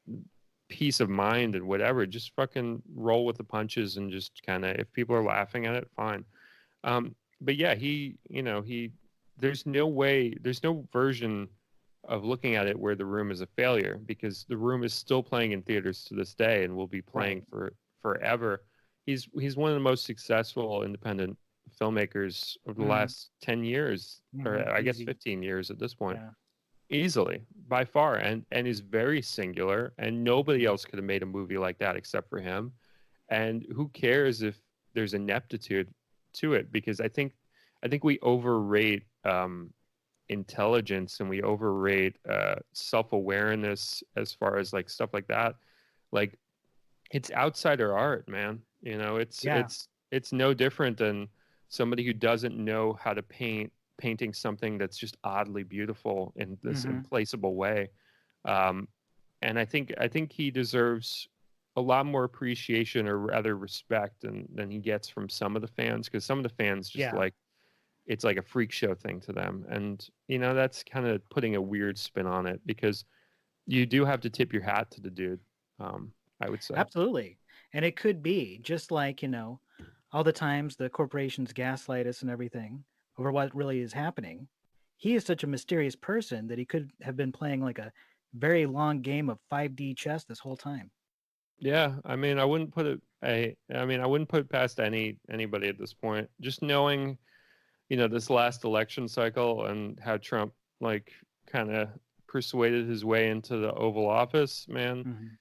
peace of mind and whatever. Just fucking roll with the punches, and just kind of, if people are laughing at it, fine. But yeah, there's no version of looking at it where The Room is a failure, because The Room is still playing in theaters to this day and will be playing for forever. He's one of the most successful independent filmmakers of the last 10 years, or I guess 15 years at this point. Easily, by far, and is very singular, and nobody else could have made a movie like that except for him. And who cares if there's ineptitude to it, because I think we overrate intelligence, and we overrate self-awareness as far as like stuff like that. Like, it's outsider art, man. It's no different than somebody who doesn't know how to painting something that's just oddly beautiful in this implaceable way. And I think he deserves a lot more appreciation, or rather respect, than he gets from some of the fans, because some of the fans just like, it's like a freak show thing to them. And that's kind of putting a weird spin on it, because you do have to tip your hat to the dude, I would say. Absolutely. And it could be just like, all the times the corporations gaslight us and everything over what really is happening. He is such a mysterious person that he could have been playing like a very long game of 5D chess this whole time. Yeah, I mean, I wouldn't put it past anybody at this point. Just knowing, this last election cycle and how Trump like kind of persuaded his way into the Oval Office, man.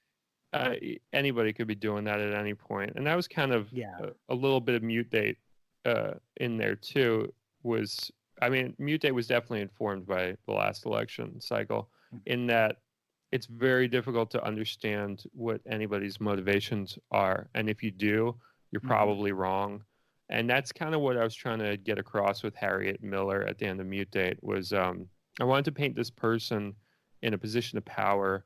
Anybody could be doing that at any point. And that was kind of a little bit of Mute Date in there too. Mute Date was definitely informed by the last election cycle, in that it's very difficult to understand what anybody's motivations are. And if you do, you're probably wrong. And that's kind of what I was trying to get across with Harriet Miller at the end of Mute Date was I wanted to paint this person in a position of power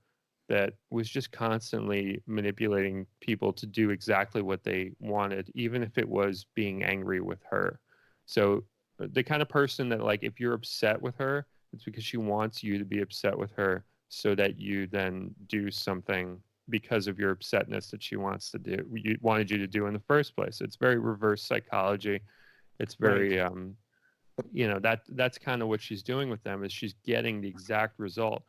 that was just constantly manipulating people to do exactly what they wanted, even if it was being angry with her. So the kind of person that, like, if you're upset with her, it's because she wants you to be upset with her so that you then do something because of your upsetness that she wants to do, wanted you to do in the first place. It's very reverse psychology. It's very, that's kind of what she's doing with them, is she's getting the exact result.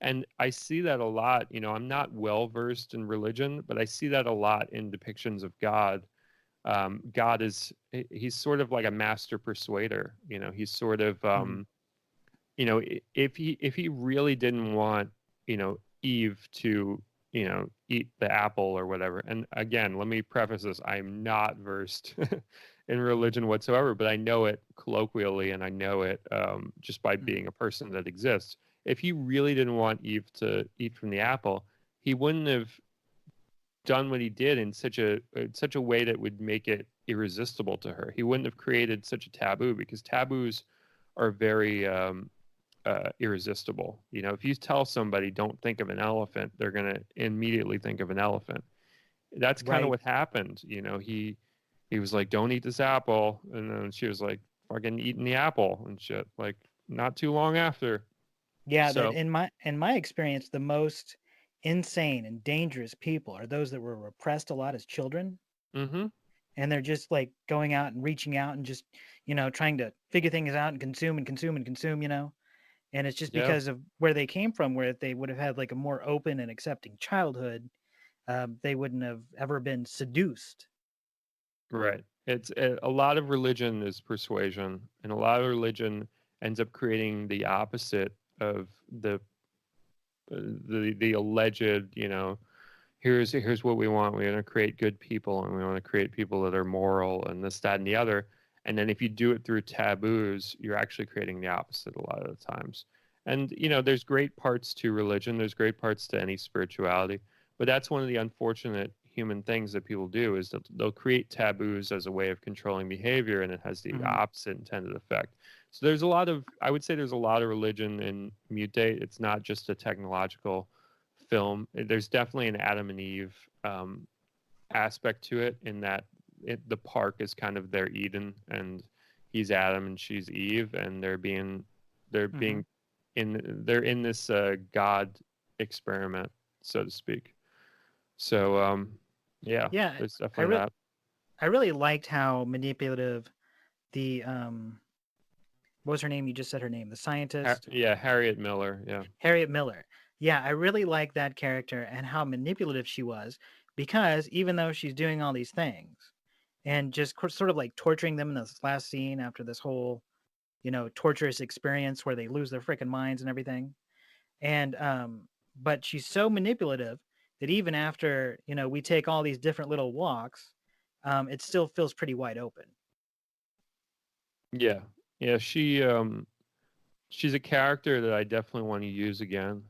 And I see that a lot. I'm not well versed in religion, but I see that a lot in depictions of God. God he's sort of like a master persuader. He's sort of, if he really didn't want, Eve to, eat the apple or whatever. And again, let me preface this. I'm not versed in religion whatsoever, but I know it colloquially, and I know it just by being a person that exists. If he really didn't want Eve to eat from the apple, he wouldn't have done what he did in such a way that would make it irresistible to her. He wouldn't have created such a taboo, because taboos are very irresistible. If you tell somebody don't think of an elephant, they're going to immediately think of an elephant. That's kind of what happened. He was like, don't eat this apple. And then she was like, fucking eating the apple and shit. Like, not too long after. Yeah. So, in my experience, the most insane and dangerous people are those that were repressed a lot as children. Mm-hmm. And they're just like going out and reaching out and just, trying to figure things out and consume, and it's just because of where they came from, where if they would have had like a more open and accepting childhood, they wouldn't have ever been seduced. Right. It's a lot of religion is persuasion, and a lot of religion ends up creating the opposite of the alleged, here's what we want. We're going to create good people, and we want to create people that are moral, and this, that, and the other. And then if you do it through taboos, you're actually creating the opposite a lot of the times. And, there's great parts to religion. There's great parts to any spirituality. But that's one of the unfortunate human things that people do, is that they'll create taboos as a way of controlling behavior, and it has the opposite intended effect. So I would say there's a lot of religion in Mute Date. It's not just a technological film. There's definitely an Adam and Eve aspect to it, in that the park is kind of their Eden, and he's Adam and she's Eve, and they're in this God experiment, so to speak. So there's definitely that. I really liked how manipulative the what was her name? You just said her name. The scientist. Harriet Miller. Yeah. Harriet Miller. Yeah, I really like that character and how manipulative she was, because even though she's doing all these things and just sort of like torturing them in this last scene after this whole, torturous experience where they lose their freaking minds and everything. And but she's so manipulative that even after, we take all these different little walks, it still feels pretty wide open. Yeah. Yeah, she's a character that I definitely want to use again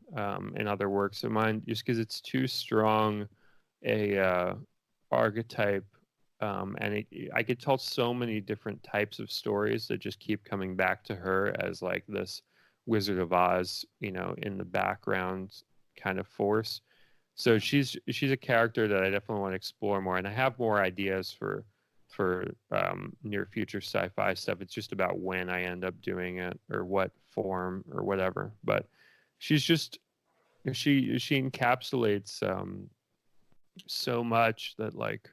in other works of mine, just because it's too strong a archetype, and I could tell so many different types of stories that just keep coming back to her as like this Wizard of Oz, in the background kind of force. So she's a character that I definitely want to explore more, and I have more ideas for near future sci-fi stuff. It's just about when I end up doing it or what form or whatever. But she's just she encapsulates so much that, like,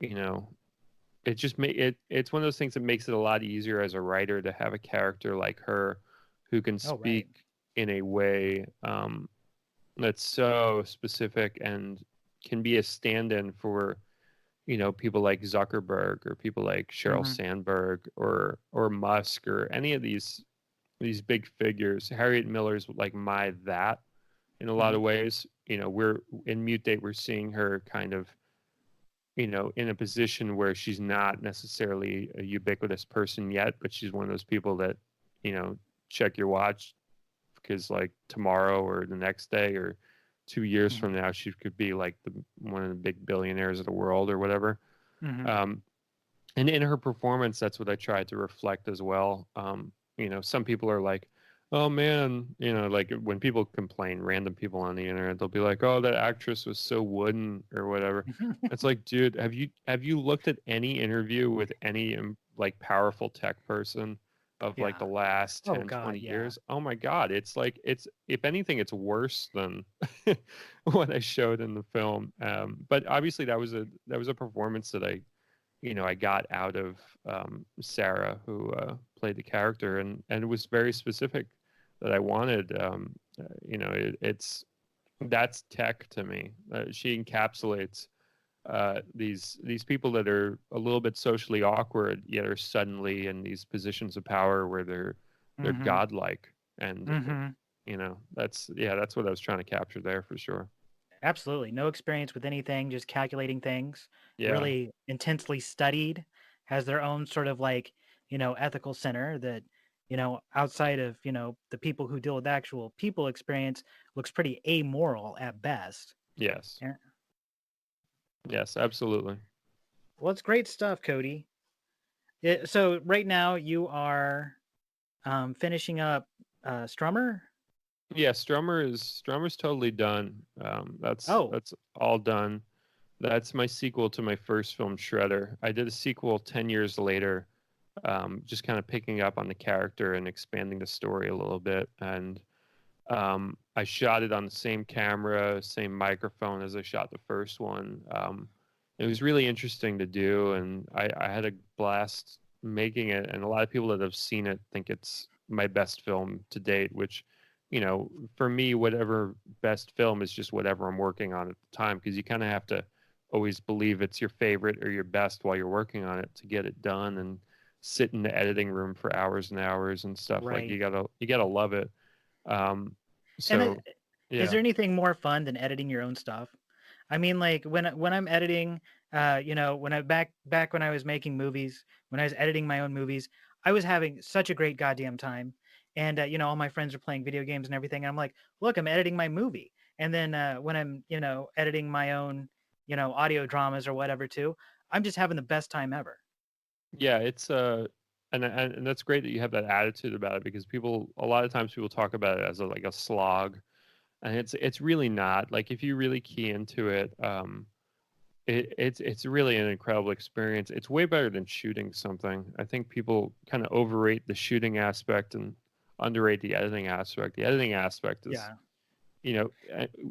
it just it's one of those things that makes it a lot easier as a writer to have a character like her who can speak in a way that's so specific and can be a stand-in for people like Zuckerberg or people like Sheryl Sandberg or Musk or any of these big figures. Harriet Miller's like that in a lot of ways. We're in Mute Date, we're seeing her kind of, in a position where she's not necessarily a ubiquitous person yet, but she's one of those people that, check your watch because like tomorrow or the next day or 2 years from now, she could be like one of the big billionaires of the world or whatever. And in her performance, that's what I tried to reflect as well. Some people are like, "Oh man," like when people complain, random people on the internet, they'll be like, "Oh, that actress was so wooden" or whatever. It's like, dude, have you looked at any interview with any like powerful tech person of like Yeah. the last Oh 10, God, 20 yeah. years? Oh my God, it's like it's if anything, it's worse than what I showed in the film. But obviously, that was a performance that I got out of Sarah, who played the character, and it was very specific that I wanted. That's tech to me. She encapsulates these people that are a little bit socially awkward, yet are suddenly in these positions of power where they're Mm-hmm. godlike, and Mm-hmm. that's what I was trying to capture there for sure. Absolutely. No experience with anything, just calculating things, Yeah. really intensely studied, has their own sort of like, ethical center that, outside of, the people who deal with actual people experience looks pretty amoral at best. Yes. Yeah. Yes. Absolutely. Well, it's great stuff, Cody. So right now you are finishing up Strummer. Yeah, Strummer's totally done. That's Oh, that's all done. That's my sequel to my first film, Shredder. I did a sequel 10 years later, just kind of picking up on the character and expanding the story a little bit. And I shot it on the same camera, same microphone as I shot the first one. It was really interesting to do, and I had a blast making it. And a lot of people that have seen it think it's my best film to date, which, for me, whatever best film is just whatever I'm working on at the time, because you kind of have to always believe it's your favorite or your best while you're working on it to get it done and sit in the editing room for hours and hours and stuff. Like right. you gotta love it. Um, And so is yeah, there anything more fun than editing your own stuff? I mean, like when I'm editing, when I back when I was making movies, when I was editing my own movies, I was having such a great goddamn time, and all my friends are playing video games and everything, and I'm like, look, I'm editing my movie, and then when I'm editing my own audio dramas or whatever too, I'm just having the best time ever. yeah, it's and that's great that you have that attitude about it, because a lot of times people talk about it as like a slog, and it's really not. Like if you really key into it, it's really an incredible experience. It's way better than shooting something. I think people kind of overrate the shooting aspect and underrate the editing aspect. The editing aspect is, Yeah.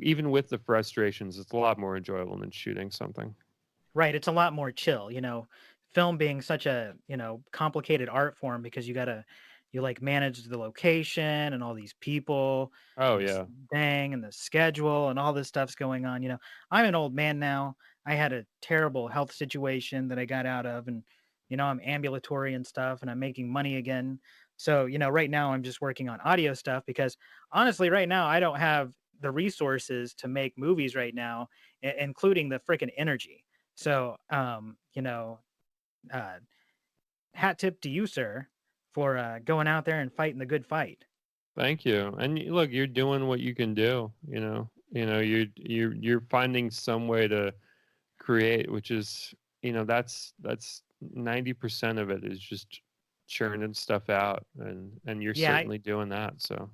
even with the frustrations, it's a lot more enjoyable than shooting something. Right, it's a lot more chill, film being such a, complicated art form because you like manage the location and all these people Oh and this yeah. thing and the schedule and all this stuff's going on. I'm an old man now. I had a terrible health situation that I got out of, and I'm ambulatory and stuff, and I'm making money again. So, right now I'm just working on audio stuff because honestly, right now I don't have the resources to make movies right now, including the freaking energy. So, uh, hat tip to you, sir, for going out there and fighting the good fight. Thank you. And look, you're doing what you can do. You're finding some way to create, which is, that's 90% of it is just churning stuff out, and you're Yeah, certainly doing that. So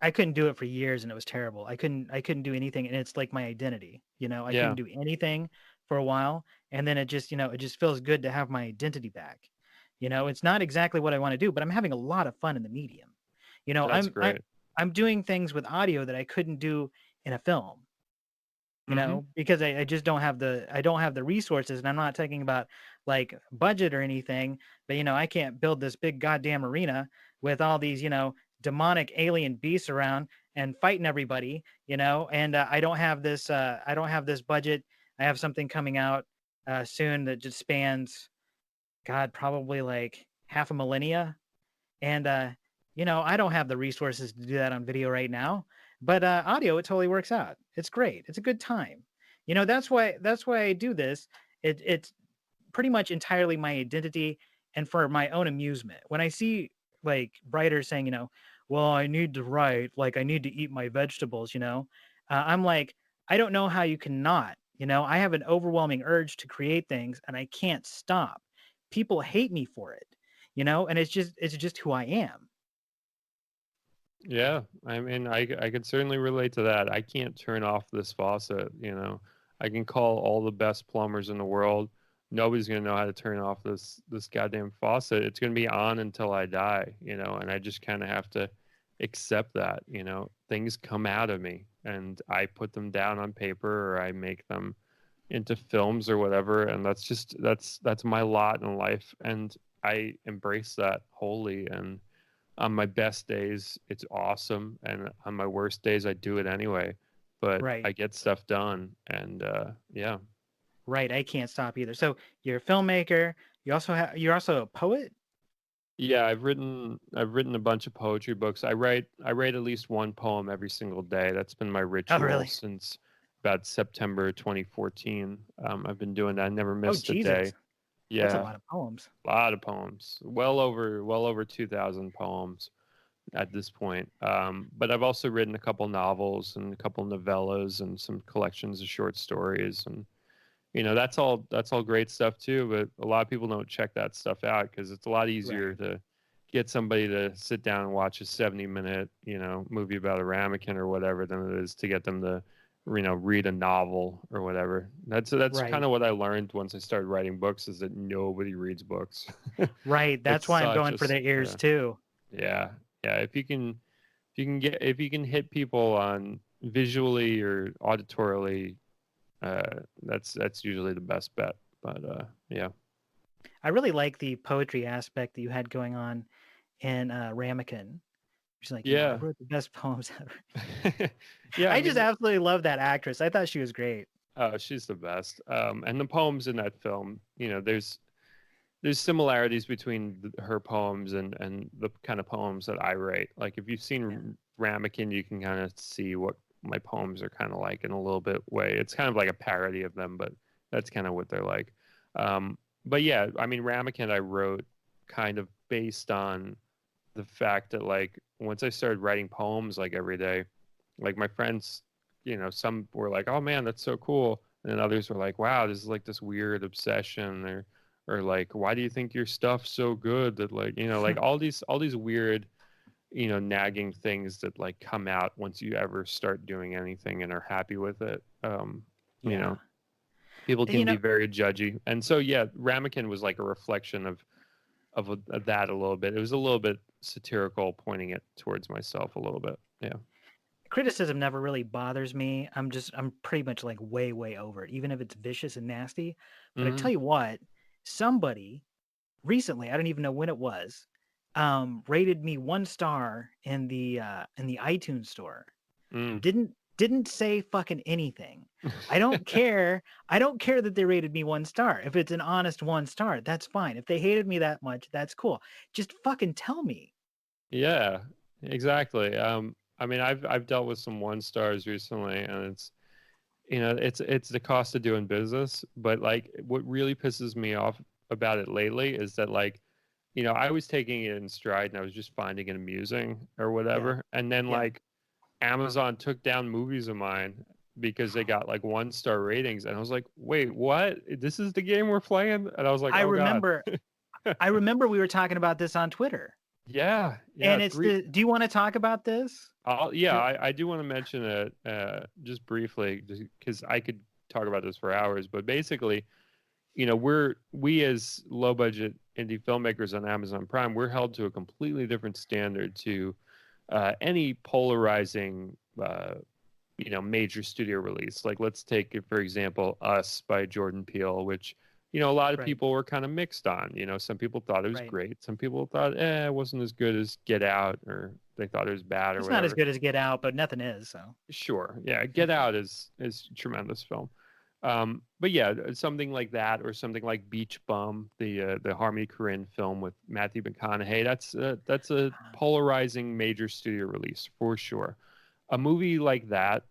I couldn't do it for years, and it was terrible. I couldn't do anything, and it's like my identity. I couldn't yeah, do anything for a while, and then it just feels good to have my identity back. It's not exactly what I want to do, but I'm having a lot of fun in the medium. You know, that's I'm I, great. I'm doing things with audio that I couldn't do in a film. Hmm. Because I just don't have the resources, and I'm not talking about like budget or anything, but I can't build this big goddamn arena with all these, demonic alien beasts around and fighting everybody, and I don't have this budget. I have something coming out soon that just spans, God, probably like half a millennia, and I don't have the resources to do that on video right now. But audio, it totally works out. It's great. It's a good time. That's why I do this. It's pretty much entirely my identity and for my own amusement. When I see like writers saying, well, I need to write, like I need to eat my vegetables, I'm like, I don't know how you cannot. I have an overwhelming urge to create things and I can't stop people hate me for it, you know, and it's just who I am. Yeah, I mean, I could certainly relate to that. I can't turn off this faucet, you know. I can call all the best plumbers in the world. Nobody's gonna know how to turn off this goddamn faucet. It's gonna be on until I die, you know, and I just kind of have to accept that, you know. Things come out of me and I put them down on paper or I make them into films or whatever, and that's my lot in life, and I embrace that wholly. And on my best days, it's awesome, and on my worst days, I do it anyway. But Right. I get stuff done, and yeah. Right. I can't stop either. So you're a filmmaker. You're also a poet. Yeah, I've written a bunch of poetry books. I write at least one poem every single day. That's been my Oh, ritual really? since about September 2014. I've been doing that. I never Oh, missed a Jesus. day. That's a Yeah, lot of poems. a lot of poems. Well over 2,000 poems at this point. But I've also written a couple novels and a couple novellas and some collections of short stories, and you know that's all great stuff too. But a lot of people don't check that stuff out because it's a lot easier Right. to get somebody to sit down and watch a 70-minute movie about a ramekin or whatever than it is to get them to read a novel or whatever. That's kind Right. of what I learned once I started writing books, is that nobody reads books. Right. It's That's why I'm such going a for their ears yeah. too. Yeah, yeah. If you can hit people on visually or auditorily, that's usually the best bet. But yeah, I really like the poetry aspect that you had going on in Ramekin. She's like, I yeah, wrote the best poems ever. yeah. I I just mean, absolutely love that actress. I thought she was great. oh, she's the best. And the poems in that film, there's similarities between her poems and the kind of poems that I write. Like if you've Yeah. seen Ramekin, you can kind of see what my poems are kind of like in a little bit way. It's kind of like a parody of them, but that's kind of what they're like. But yeah, I mean, Ramekin I wrote kind of based on the fact that like once I started writing poems like every day, like my friends, some were like, "Oh man, that's so cool," and then others were like, "Wow, this is like this weird obsession," or like, "Why do you think your stuff's so good?" That like like all these weird nagging things that like come out once you ever start doing anything and are happy with it. You Yeah. know, people You can know, be very judgy, and so yeah, Ramekin was like a reflection of that a little bit. It was a little bit satirical, pointing it towards myself a little bit. Yeah. criticism never really bothers me. I'm pretty much like way, way over it, even if it's vicious and nasty. But I Hmm. tell you what, somebody recently, I don't even know when it was, rated me 1 star in the iTunes store. Mm. Didn't say fucking anything. I don't care. I don't care that they rated me 1 star. If it's an honest 1 star, that's fine. If they hated me that much, that's cool. Just fucking tell me. Yeah, exactly. I mean, I've dealt with some 1 stars recently, and it's the cost of doing business. But like, what really pisses me off about it lately is that like, I was taking it in stride and I was just finding it amusing or Yeah. whatever, and then Yeah. like Amazon took down movies of mine because they got like 1 star ratings, and I was like, wait, what? This is the game we're playing? And I was like, I oh god. remember I remember we were talking about this on Twitter. Yeah, yeah, And it's three. do you want to talk about this? Yeah, I do want to mention it just briefly because I could talk about this for hours. But basically, we as low budget indie filmmakers on Amazon Prime, we're held to a completely different standard to any polarizing, major studio release. Like let's take it for example, Us by Jordan Peele, which a lot of Right. people were kind of mixed on. Some people thought it was Right. great. Some people thought, it wasn't as good as Get Out, or they thought it was bad or It's not as whatever. good as Get Out, but nothing is, so. Sure, yeah, Get Out is a tremendous film. But yeah, something like that, or something like Beach Bum, the Harmony Korine film with Matthew McConaughey. That's a polarizing major studio release for sure. A movie like that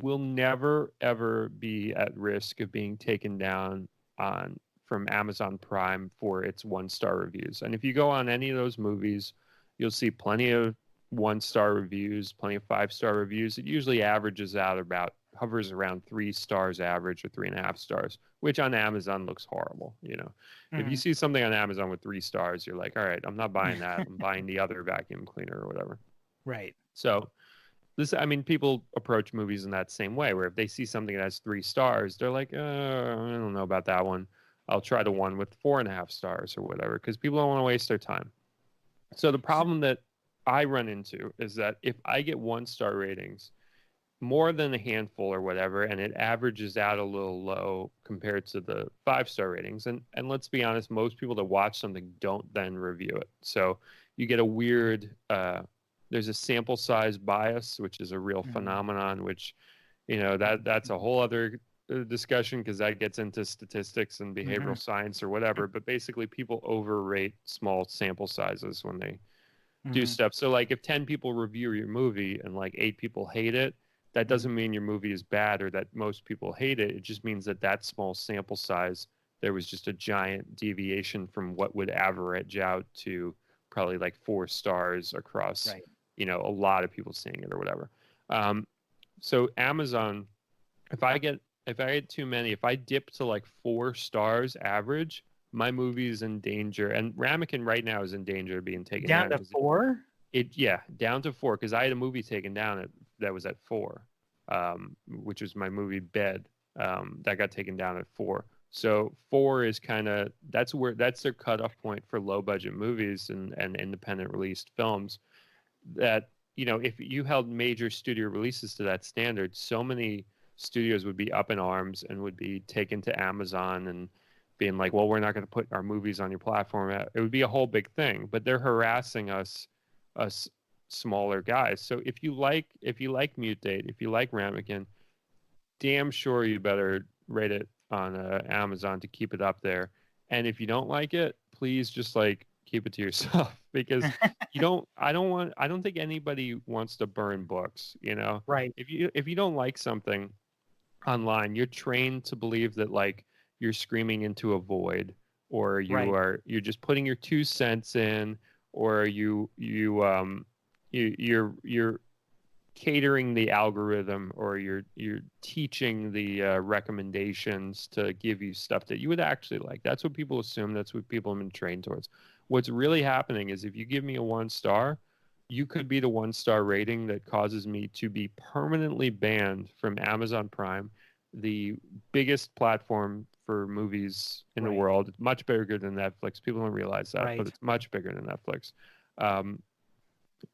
will never ever be at risk of being taken down on from Amazon Prime for its 1 star reviews. And if you go on any of those movies, you'll see plenty of 1 star reviews, plenty of 5 star reviews. It usually averages out about hovers around 3 stars average or 3.5 stars, which on Amazon looks horrible. You know, if you see something on Amazon with 3 stars, you're like, all right, I'm not buying that. I'm buying the other vacuum cleaner or whatever. Right. So I mean, people approach movies in that same way, where if they see something that has 3 stars, they're like, I don't know about that one. I'll try the one with 4.5 stars or whatever, because people don't want to waste their time. So the problem that I run into is that if I get 1-star ratings, more than a handful or whatever, and it averages out a little low compared to the 5-star ratings. And let's be honest, most people that watch something don't then review it. So you get a weird, there's a sample size bias, which is a real phenomenon, which, you know, that's a whole other discussion, because that gets into statistics and behavioral science or whatever. But basically people overrate small sample sizes when they do stuff. So like if 10 people review your movie and like 8 people hate it, that doesn't mean your movie is bad or that most people hate it. It just means that small sample size, there was just a giant deviation from what would average out to probably like 4 stars across, you know, a lot of people seeing it or whatever. So Amazon, if I get too many, if I dip to like 4 stars average, my movie is in danger. And Ramekin right now is in danger of being taken down. Down to 4? Down to 4, because I had a movie taken down that was at 4, which was my movie Bed, that got taken down at 4. So 4 is kind of, that's their cutoff point for low budget movies and independent released films. That, you know, if you held major studio releases to that standard, so many studios would be up in arms and would be taken to Amazon and being like, well, we're not going to put our movies on your platform. It would be a whole big thing, but they're harassing us smaller guys. So if you like Mutate, if you like Ramekin, damn sure you better rate it on Amazon to keep it up there. And if you don't like it, please just like keep it to yourself, because I don't think anybody wants to burn books, you know. Right. If you don't like something online, you're trained to believe that like you're screaming into a void, or you're just putting your 2 cents in, or you're catering the algorithm, or you're teaching the recommendations to give you stuff that you would actually like. That's what people assume. That's what people have been trained towards. What's really happening is if you give me a 1 star, you could be the 1-star rating that causes me to be permanently banned from Amazon Prime, the biggest platform for movies in the world. It's much bigger than Netflix. People don't realize that, but it's much bigger than Netflix.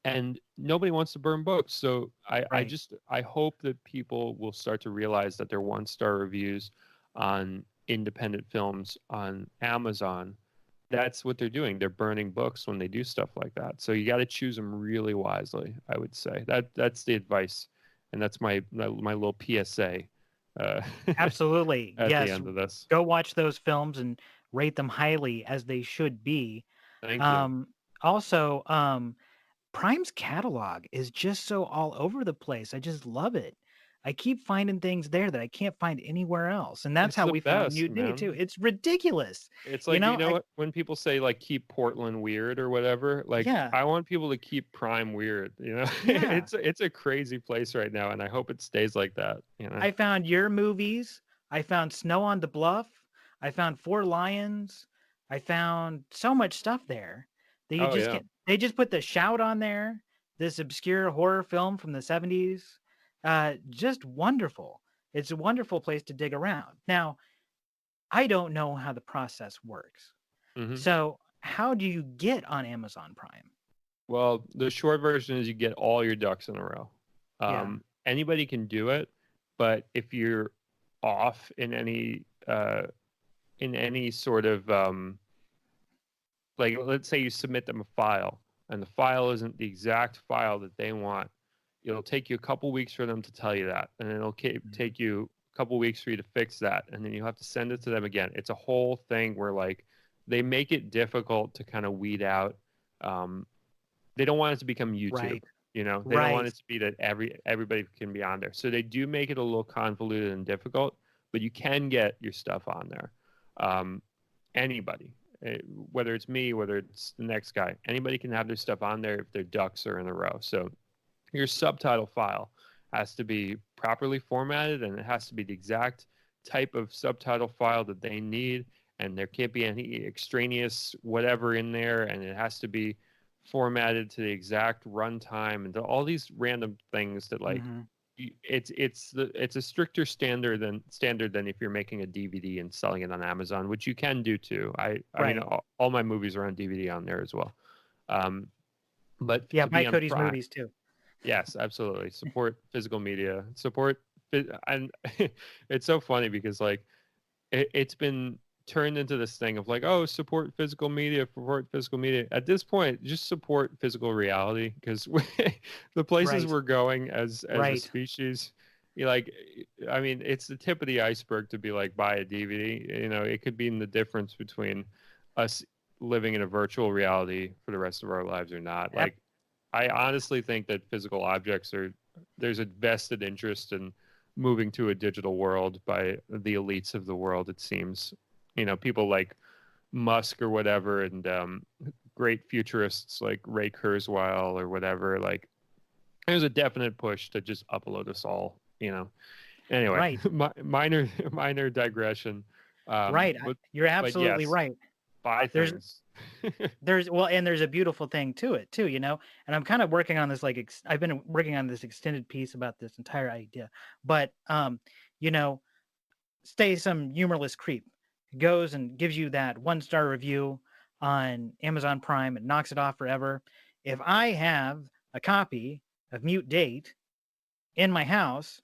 And nobody wants to burn books. So I hope that people will start to realize that their 1-star reviews on independent films on Amazon, that's what they're doing. They're burning books when they do stuff like that. So you got to choose them really wisely, I would say. That's the advice. And that's my little PSA. Absolutely. At yes. the end of this, go watch those films and rate them highly, as they should be. Thank you. Also, Prime's catalog is just so all over the place. I just love it. I keep finding things there that I can't find anywhere else, and that's how we found New Day too. It's ridiculous. It's like, what, when people say like keep Portland weird or whatever, like I want people to keep Prime weird. You know, it's a crazy place right now, and I hope it stays like that. You know, I found your movies. I found Snow on the Bluff. I found Four Lions. I found so much stuff there that you just can't. They just put The Shout on there, this obscure horror film from the 70s. Just wonderful. It's a wonderful place to dig around. Now, I don't know how the process works. So how do you get on Amazon Prime? Well, the short version is you get all your ducks in a row. Anybody can do it, but if you're off in any sort of like, let's say you submit them a file and the file isn't the exact file that they want, it'll take you a couple weeks for them to tell you that, and it'll take you a couple weeks for you to fix that, and then you have to send it to them again. It's a whole thing where like they make it difficult to kind of weed out. They don't want it to become YouTube. You know, they don't want it to be that everybody can be on there. So they do make it a little convoluted and difficult, but you can get your stuff on there. Anybody, whether it's me, whether it's the next guy, anybody can have their stuff on there if their ducks are in a row. So your subtitle file has to be properly formatted, and it has to be the exact type of subtitle file that they need, and there can't be any extraneous whatever in there, and it has to be formatted to the exact runtime, and all these random things that like it's a stricter standard than if you're making a DVD and selling it on Amazon, which you can do too. I mean, all my movies are on DVD on there as well. But yeah, to buy be on Cody's Prime, movies too. yes, absolutely. Support physical media. And it's so funny because like it's been turned into this thing of like, oh, support physical media. At this point, just support physical reality, because the places we're going as a species, like, I mean, it's the tip of the iceberg to be like, buy a DVD. You know, it could be in the difference between us living in a virtual reality for the rest of our lives or not. Like, I honestly think that physical objects there's a vested interest in moving to a digital world by the elites of the world, it seems. You know, people like Musk or whatever, and great futurists like Ray Kurzweil or whatever. Like, there's a definite push to just upload us all, you know. Anyway, minor digression. You're absolutely right. Buy things. There's a beautiful thing to it too, you know. And I'm kind of working on this, like I've been working on this extended piece about this entire idea. But you know, say some humorless creep goes and gives you that 1-star review on Amazon Prime and knocks it off forever. If I have a copy of Mute Date in my house,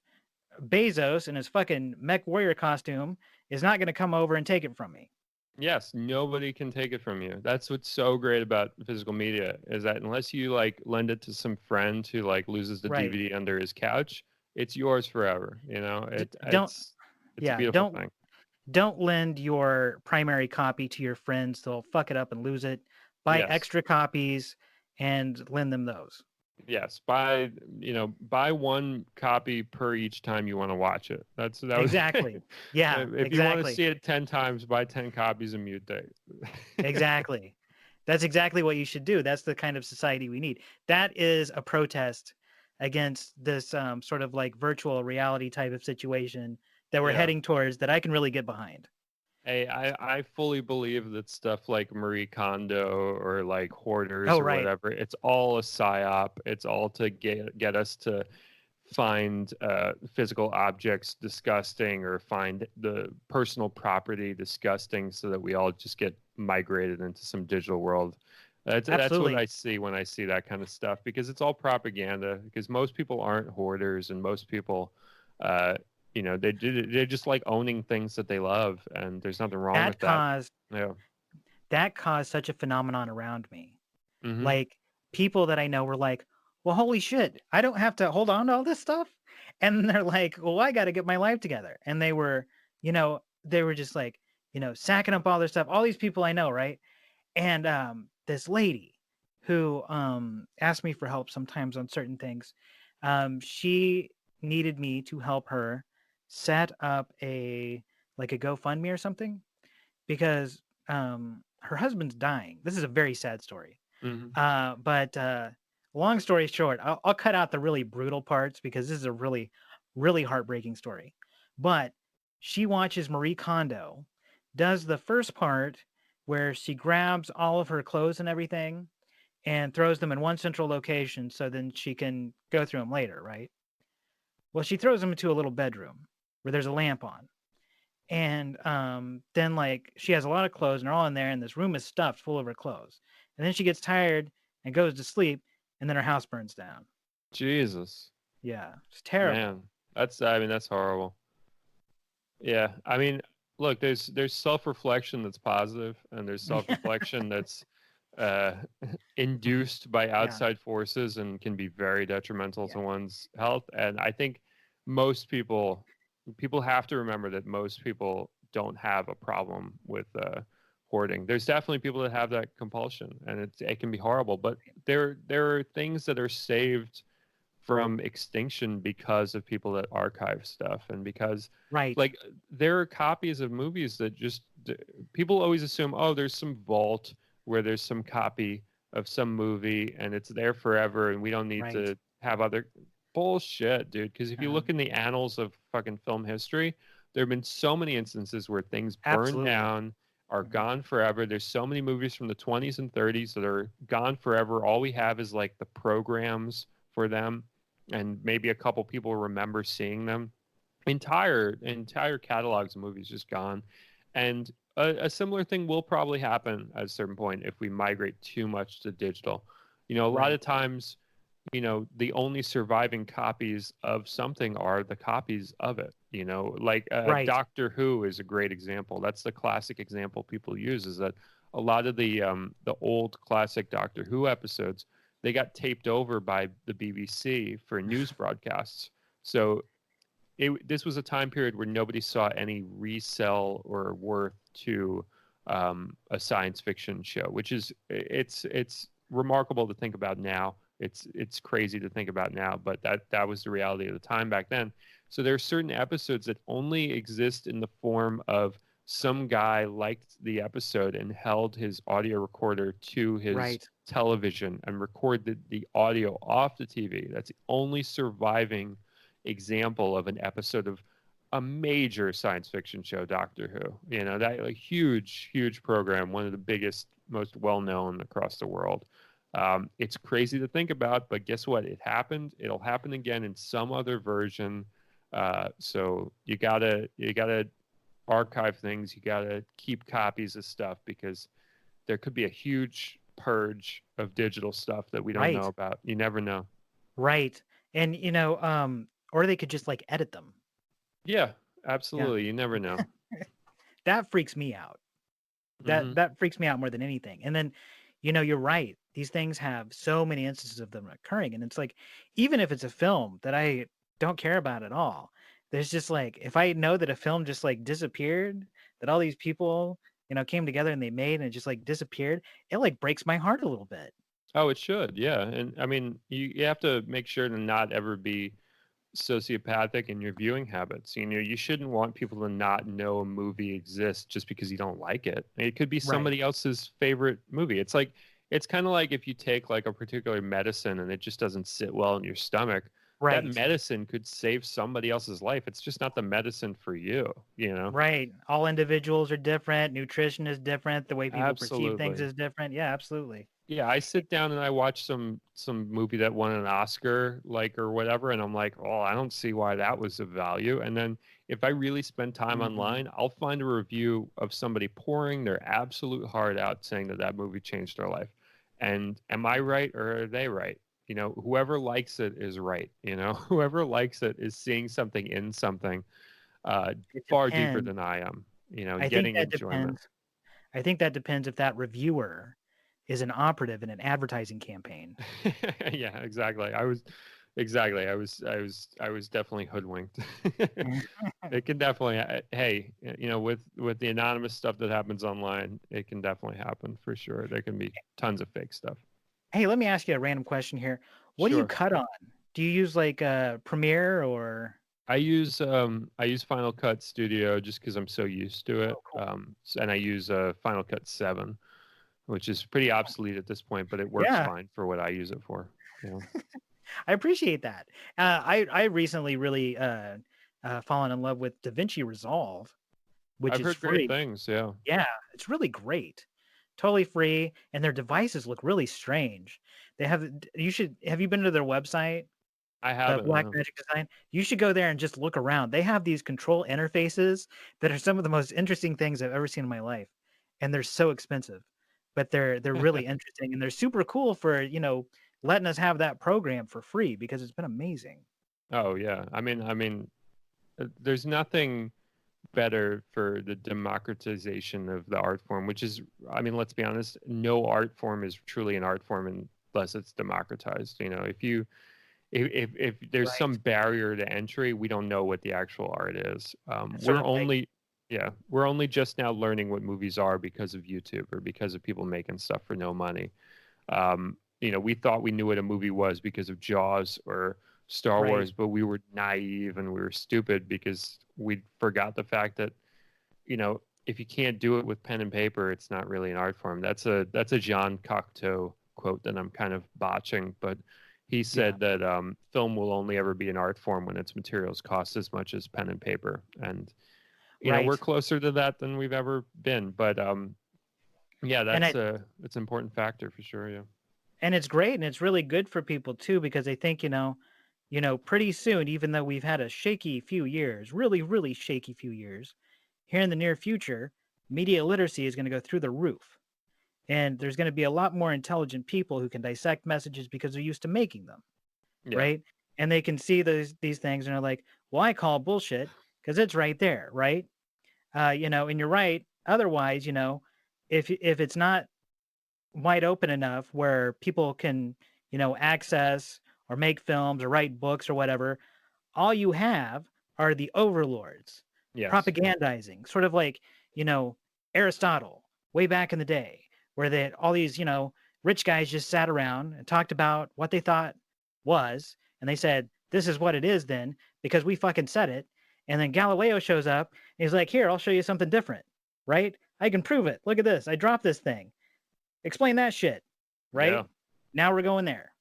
Bezos in his fucking mech warrior costume is not going to come over and take it from me. Yes, nobody can take it from you. That's what's so great about physical media, is that unless you like lend it to some friend who like loses the DVD under his couch, it's yours forever. You know, it's a beautiful thing. Don't lend your primary copy to your friends. They'll fuck it up and lose it. Buy extra copies and lend them those. Yes, buy one copy per each time you want to watch it. That exactly. Yeah. If you want to see it 10 times, buy 10 copies of Mute Date. Exactly. That's exactly what you should do. That's the kind of society we need. That is a protest against this sort of like virtual reality type of situation that we're heading towards, that I can really get behind. Hey, I fully believe that stuff like Marie Kondo or like hoarders or whatever, it's all a psyop. It's all to get us to find physical objects disgusting, or find the personal property disgusting, so that we all just get migrated into some digital world. That's what I see when I see that kind of stuff, because it's all propaganda. Because most people aren't hoarders, and most people, you know, they just like owning things that they love, and there's nothing wrong with that. That caused such a phenomenon around me. Mm-hmm. Like, people that I know were like, well, holy shit, I don't have to hold on to all this stuff. And they're like, well, I got to get my life together. And they were just like, you know, sacking up all their stuff. All these people I know, right? And this lady who asked me for help sometimes on certain things, she needed me to help her set up a GoFundMe or something, because her husband's dying. This is a very sad story. Mm-hmm. But long story short, I'll cut out the really brutal parts, because this is a really, really heartbreaking story. But she watches Marie Kondo, does the first part where she grabs all of her clothes and everything and throws them in one central location, so then she can go through them later, right? Well, she throws them into a little bedroom where there's a lamp on. And then, like, she has a lot of clothes and they're all in there, and this room is stuffed full of her clothes. And then she gets tired and goes to sleep, and then her house burns down. Jesus. Yeah, it's terrible. Man, that's horrible. Yeah, I mean, look, there's self-reflection that's positive, and there's self-reflection that's induced by outside forces and can be very detrimental to one's health. And I think most people have to remember that most people don't have a problem with hoarding. There's definitely people that have that compulsion, and it can be horrible. But there are things that are saved from extinction because of people that archive stuff, and because like there are copies of movies that just people always assume, oh, there's some vault where there's some copy of some movie and it's there forever, and we don't need to have other. bullshit, dude. Because if you look in the annals of fucking film history, there have been so many instances where things burn Absolutely. down, are gone forever. There's so many movies from the 20s and 30s that are gone forever. All we have is like the programs for them, and maybe a couple people remember seeing them. Entire catalogs of movies just gone, and a similar thing will probably happen at a certain point if we migrate too much to digital. You know, a lot of times, you know, the only surviving copies of something are the copies of it. You know, like Doctor Who is a great example. That's the classic example people use, is that a lot of the old classic Doctor Who episodes, they got taped over by the BBC for news broadcasts. So this was a time period where nobody saw any resell or worth to a science fiction show, which is it's remarkable to think about now. It's crazy to think about now, but that was the reality of the time back then. So there are certain episodes that only exist in the form of some guy liked the episode and held his audio recorder to his television and recorded the audio off the TV. That's the only surviving example of an episode of a major science fiction show, Doctor Who. You know, that like huge program, one of the biggest, most well-known across the world. It's crazy to think about, but guess what? It happened. It'll happen again in some other version. So you gotta archive things. You gotta keep copies of stuff, because there could be a huge purge of digital stuff that we don't know about. You never know. Right. And you know, or they could just like edit them. Yeah, absolutely. Yeah. You never know. That freaks me out. That freaks me out more than anything. And then, you know, you're right. These things have so many instances of them occurring. And it's like, even if it's a film that I don't care about at all, there's just like, if I know that a film just like disappeared, that all these people, you know, came together and they made, and it just like disappeared, it like breaks my heart a little bit. Oh, it should. Yeah. And I mean, you have to make sure to not ever be sociopathic in your viewing habits. You know, you shouldn't want people to not know a movie exists just because you don't like it. It could be somebody else's favorite movie. It's like, it's kind of like if you take like a particular medicine and it just doesn't sit well in your stomach, that medicine could save somebody else's life. It's just not the medicine for you, you know? Right. All individuals are different. Nutrition is different. The way people perceive things is different. Yeah, absolutely. Yeah, I sit down and I watch some movie that won an Oscar, like, or whatever, and I'm like, oh, I don't see why that was of value. And then if I really spend time online, I'll find a review of somebody pouring their absolute heart out, saying that movie changed their life. And am I right, or are they right? You know, whoever likes it is right. You know, whoever likes it is seeing something in something far deeper than I am. You know, getting enjoyment. I think that depends if that reviewer is an operative in an advertising campaign. Yeah, exactly. I was definitely hoodwinked. It can definitely, hey, you know, with the anonymous stuff that happens online, it can definitely happen for sure. There can be tons of fake stuff. Hey, let me ask you a random question here. What do you cut on? Do you use like Premiere or? I use Final Cut Studio just because I'm so used to it. And I use Final Cut 7, which is pretty obsolete at this point, but it works fine for what I use it for. You know? I appreciate that. I recently really fallen in love with DaVinci Resolve, which I've is heard free. Great things. Yeah. Yeah, it's really great. Totally free, and their devices look really strange. They have. Have you been to their website? I haven't. Black Magic Design. You should go there and just look around. They have these control interfaces that are some of the most interesting things I've ever seen in my life, and they're so expensive, but they're really interesting, and they're super cool for, you know, letting us have that program for free, because it's been amazing. Oh yeah, I mean, there's nothing better for the democratization of the art form, which is, I mean, let's be honest, no art form is truly an art form unless it's democratized. You know, if there's some barrier to entry, we don't know what the actual art is. We're only just now learning what movies are because of YouTube, or because of people making stuff for no money. You know, we thought we knew what a movie was because of Jaws or Star Wars, but we were naive and we were stupid because we forgot the fact that, you know, if you can't do it with pen and paper, it's not really an art form. That's a Jean Cocteau quote that I'm kind of botching, but He said that film will only ever be an art form when its materials cost as much as pen and paper, and you know we're closer to that than we've ever been. But yeah, that's it's an important factor for sure. Yeah, and it's great, and it's really good for people too, because they think pretty soon, even though we've had a shaky few years, really, really shaky few years, here in the near future, media literacy is going to go through the roof. And there's going to be a lot more intelligent people who can dissect messages because they're used to making them, right? And they can see these things and are like, well, I call bullshit because it's right there, right? And you're right. Otherwise, if it's not wide open enough where people can, access or make films or write books or whatever, all you have are the overlords propagandizing, sort of like, Aristotle way back in the day, where all these, rich guys just sat around and talked about what they thought was, and they said, this is what it is then, because we fucking said it. And then Galileo shows up and he's like, here, I'll show you something different, right? I can prove it. Look at this. I dropped this thing. Explain that shit, right? Yeah. Now we're going there.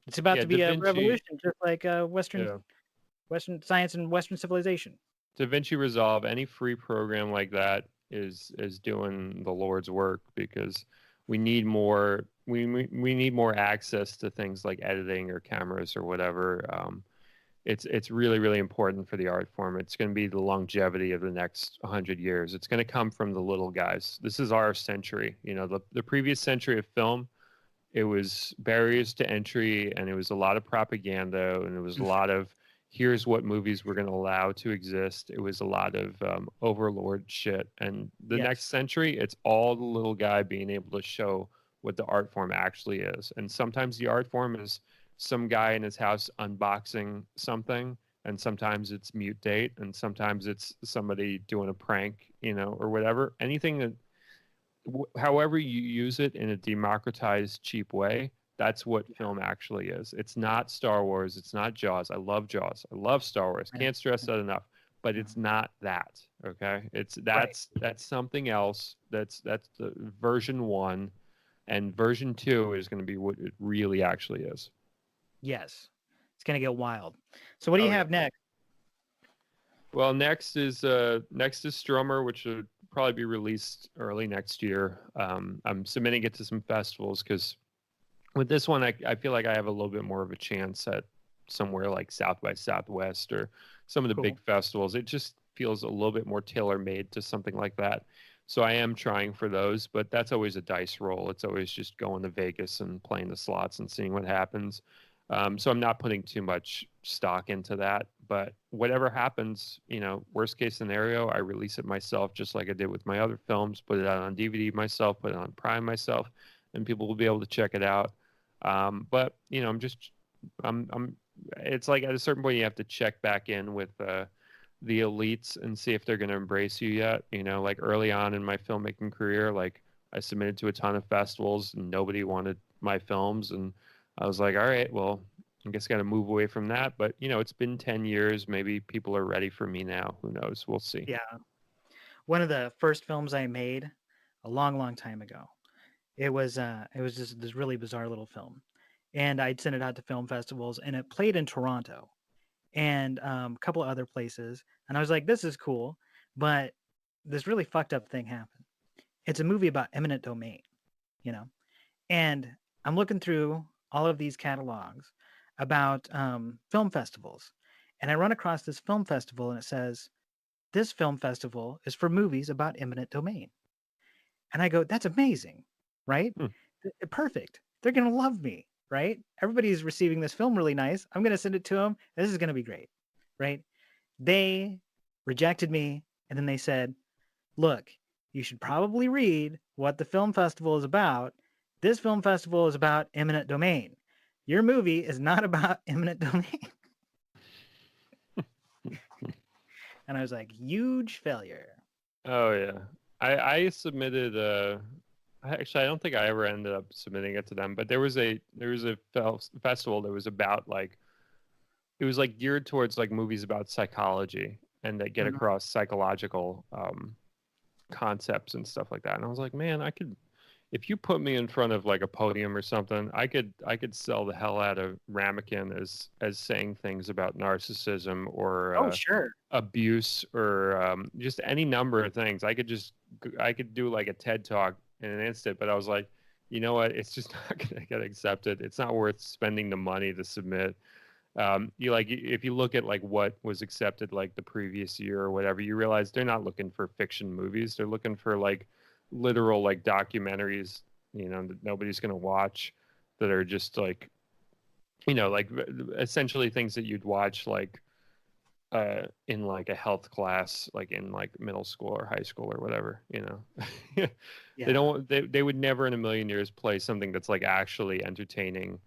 It's about to be a revolution, just like Western science and Western civilization. DaVinci Resolve, any free program like that is doing the Lord's work, because we need more. We need more access to things like editing or cameras or whatever. It's really, really important for the art form. It's going to be the longevity of the next 100 years. It's going to come from the little guys. This is our century. The previous century of film, it was barriers to entry, and it was a lot of propaganda, and it was a lot of here's what movies we're going to allow to exist. It was a lot of overlord shit. And the next century, it's all the little guy being able to show what the art form actually is. And sometimes the art form is some guy in his house unboxing something, and sometimes it's mute date, and sometimes it's somebody doing a prank, or whatever. Anything that, however you use it in a democratized, cheap way, that's what film actually is. It's not Star Wars. It's not Jaws. I love Jaws. I love Star Wars. Can't stress that enough. But it's not that. Okay, that's something else. That's the version 1, and version 2 is going to be what it really actually is. Yes, it's going to get wild. So what do you have next? Well, next is Strummer, which will probably be released early next year. I'm submitting it to some festivals because with this one, I feel like I have a little bit more of a chance at somewhere like South by Southwest or some of the big festivals. It just feels a little bit more tailor-made to something like that. So I am trying for those, but that's always a dice roll. It's always just going to Vegas and playing the slots and seeing what happens. So I'm not putting too much stock into that, but whatever happens, worst case scenario, I release it myself, just like I did with my other films, put it out on DVD myself, put it on Prime myself, and people will be able to check it out. But it's like at a certain point you have to check back in with the elites and see if they're going to embrace you yet. Like early on in my filmmaking career, like I submitted to a ton of festivals and nobody wanted my films, and I was like, all right, well, I guess I got to move away from that. But it's been 10 years. Maybe people are ready for me now. Who knows? We'll see. Yeah. One of the first films I made a long, long time ago. It was just this really bizarre little film, and I'd sent it out to film festivals, and it played in Toronto and a couple of other places. And I was like, this is cool, but this really fucked up thing happened. It's a movie about eminent domain, and I'm looking through all of these catalogs about film festivals, and I run across this film festival, and it says, this film festival is for movies about eminent domain. And I go, that's amazing. Right? Perfect. They're going to love me, right? Everybody's receiving this film really nice. I'm going to send it to them. This is going to be great, right? They rejected me, and then they said, look, you should probably read what the film festival is about. This film festival is about eminent domain. Your movie is not about eminent domain. And I was like, huge failure. Oh, yeah. I submitted actually, I don't think I ever ended up submitting it to them, but there was a festival that was about it was geared towards movies about psychology and that get across psychological concepts and stuff like that. And I was like, man, I could, if you put me in front of like a podium or something, I could sell the hell out of Ramekin as saying things about narcissism or Oh, sure. abuse or just any number of things. I could do like a TED talk in an instant, but I was like, you know what? It's just not going to get accepted. It's not worth spending the money to submit. If you look at like what was accepted like the previous year or whatever, you realize they're not looking for fiction movies. They're looking for like literal like documentaries, that nobody's going to watch, that are just like, like essentially things that you'd watch like in like a health class, like in like middle school or high school or whatever, Yeah. They would never in a million years play something that's like actually entertaining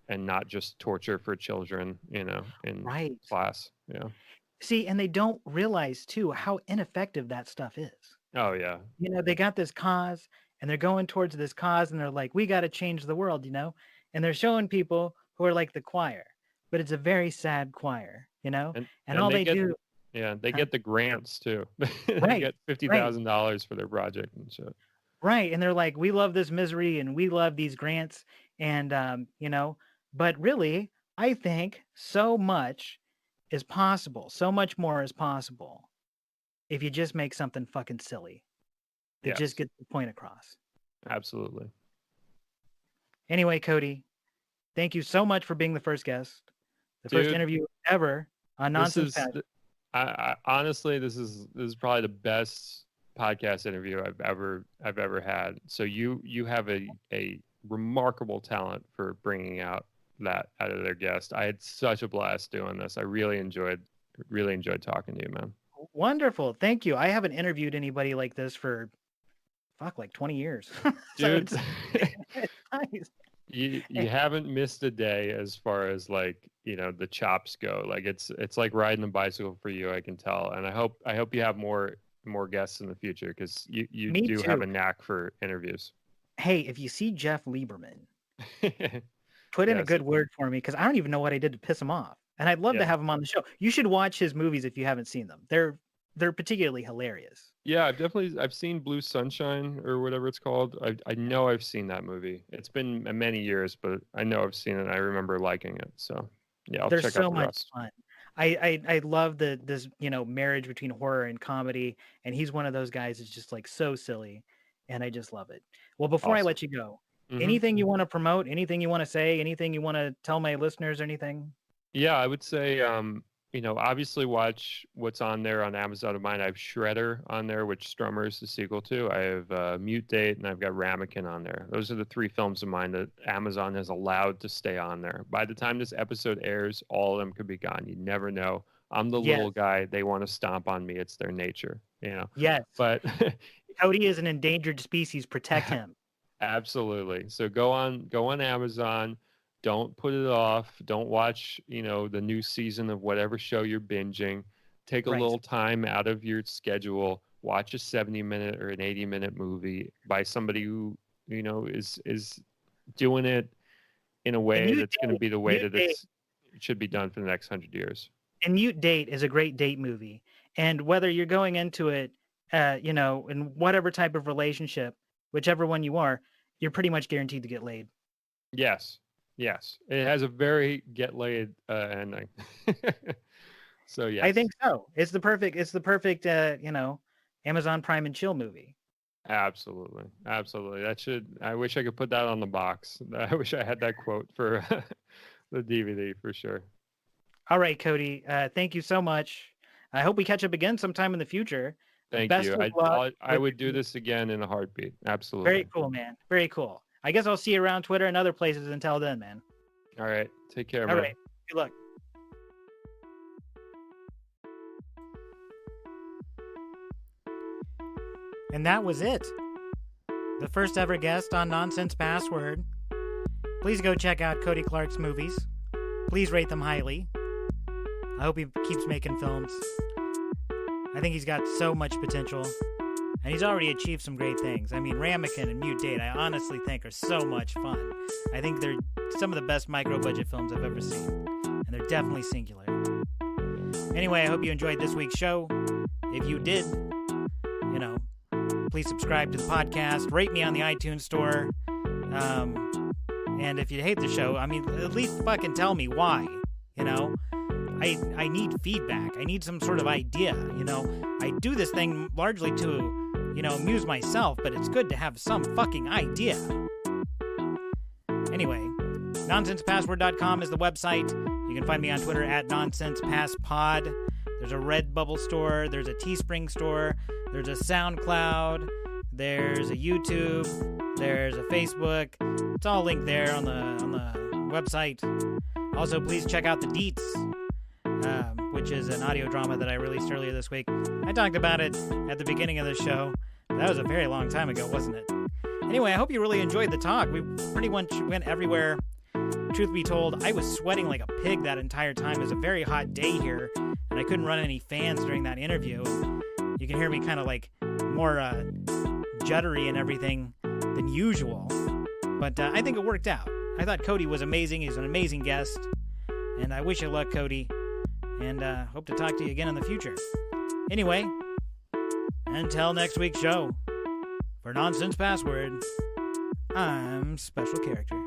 and not just torture for children, in Right. class. Yeah. See, and they don't realize too how ineffective that stuff is. Oh yeah. They got this cause and they're going towards this cause and they're like, we got to change the world, and they're showing people who are like the choir, but it's a very sad choir, and all they do. Yeah, they get the grants too. They Right, get $50,000 for their project and shit. right. And they're like, we love this misery and we love these grants. And, but really, I think so much is possible. So much more is possible if you just make something fucking silly that Yes. just gets the point across. Absolutely. Anyway, Cody, thank you so much for being the first guest, the first Dude, interview ever on Nonsense Past. I honestly, this is probably the best podcast interview I've ever had. So you have a remarkable talent for bringing out that out of their guest. I had such a blast doing this. I really enjoyed talking to you, man. Wonderful. Thank you. I haven't interviewed anybody like this for like 20 years. So Dude, it's nice. you haven't missed a day as far as like, the chops go. Like it's like riding a bicycle for you, I can tell. And I hope you have more guests in the future, because you Me do too. have a knack for interviews. Hey, if you see Jeff Lieberman, put in a Yes. good word for me, because I don't even know what I did to piss him off. And I'd love to Yeah. have him on the show. You should watch his movies if you haven't seen them. They're particularly hilarious. Yeah, I've seen Blue Sunshine or whatever it's called. I know I've seen that movie. It's been many years, but I know I've seen it. I remember liking it. So yeah, I'll They're check so out the much rest. fun. I love this marriage between horror and comedy, and he's one of those guys that's just like so silly, and I just love it. Well, before I Awesome. let you go, Mhm. anything you want to promote, anything you want to say, anything you want to tell my listeners, or anything? Yeah, I would say, obviously watch what's on there on Amazon of mine. I have Shredder on there, which Strummer is the sequel to. I have Mute Date, and I've got Ramekin on there. Those are the 3 films of mine that Amazon has allowed to stay on there. By the time this episode airs, all of them could be gone. You never know. I'm the Yes. little guy. They want to stomp on me. It's their nature, Yes. But Cody is an endangered species. Protect him. absolutely. So go on Amazon. Don't put it off. Don't watch, the new season of whatever show you're binging. Take a Right. little time out of your schedule. Watch a 70-minute or an 80-minute movie by somebody who, is doing it in a way that's going to be the way that it should be done for the next 100 years. And Mute Date is a great date movie. And whether you're going into it, in whatever type of relationship, whichever one you are, you're pretty much guaranteed to get laid. Yes. It has a very get laid ending. So yes. I think so. It's the perfect Amazon Prime and Chill movie. Absolutely. I wish I could put that on the box. I wish I had that quote for the DVD for sure. All right, Cody. Thank you so much. I hope we catch up again sometime in the future. Thank Best you. of luck I with would do the- this again in a heartbeat. Absolutely. Very cool, man. Very cool. I guess I'll see you around Twitter and other places until then, man. All right. Take care, All man. right. Good luck. And that was it. The first ever guest on Nonsense Password. Please go check out Cody Clarke's movies. Please rate them highly. I hope he keeps making films. I think he's got so much potential. And he's already achieved some great things. I mean, Ramekin and Mute Date, I honestly think are so much fun. I think they're some of the best micro-budget films I've ever seen. And they're definitely singular. Anyway, I hope you enjoyed this week's show. If you did, please please subscribe to the podcast. Rate me on the iTunes store. And if you hate the show, I mean, at least fucking tell me why, you know? I need feedback. I need some sort of idea, you know? I do this thing largely to, you know, amuse myself, but it's good to have some fucking idea. Anyway, nonsensepassword.com is the website. You can find me on Twitter at nonsensepasspod. There's a Redbubble store. There's a Teespring store. There's a SoundCloud. There's a YouTube. There's a Facebook. It's all linked there on the website. Also, please check out The Deets, which is an audio drama that I released earlier this week. I talked about it at the beginning of the show. That was a very long time ago, wasn't it? Anyway, I hope you really enjoyed the talk. We pretty much went everywhere. Truth be told, I was sweating like a pig that entire time. It was a very hot day here, and I couldn't run any fans during that interview. You can hear me kind of like more juddery and everything than usual. But I think it worked out. I thought Cody was amazing. He's an amazing guest. And I wish you luck, Cody. And hope to talk to you again in the future. Anyway, until next week's show, for Nonsense Password, I'm Special Character.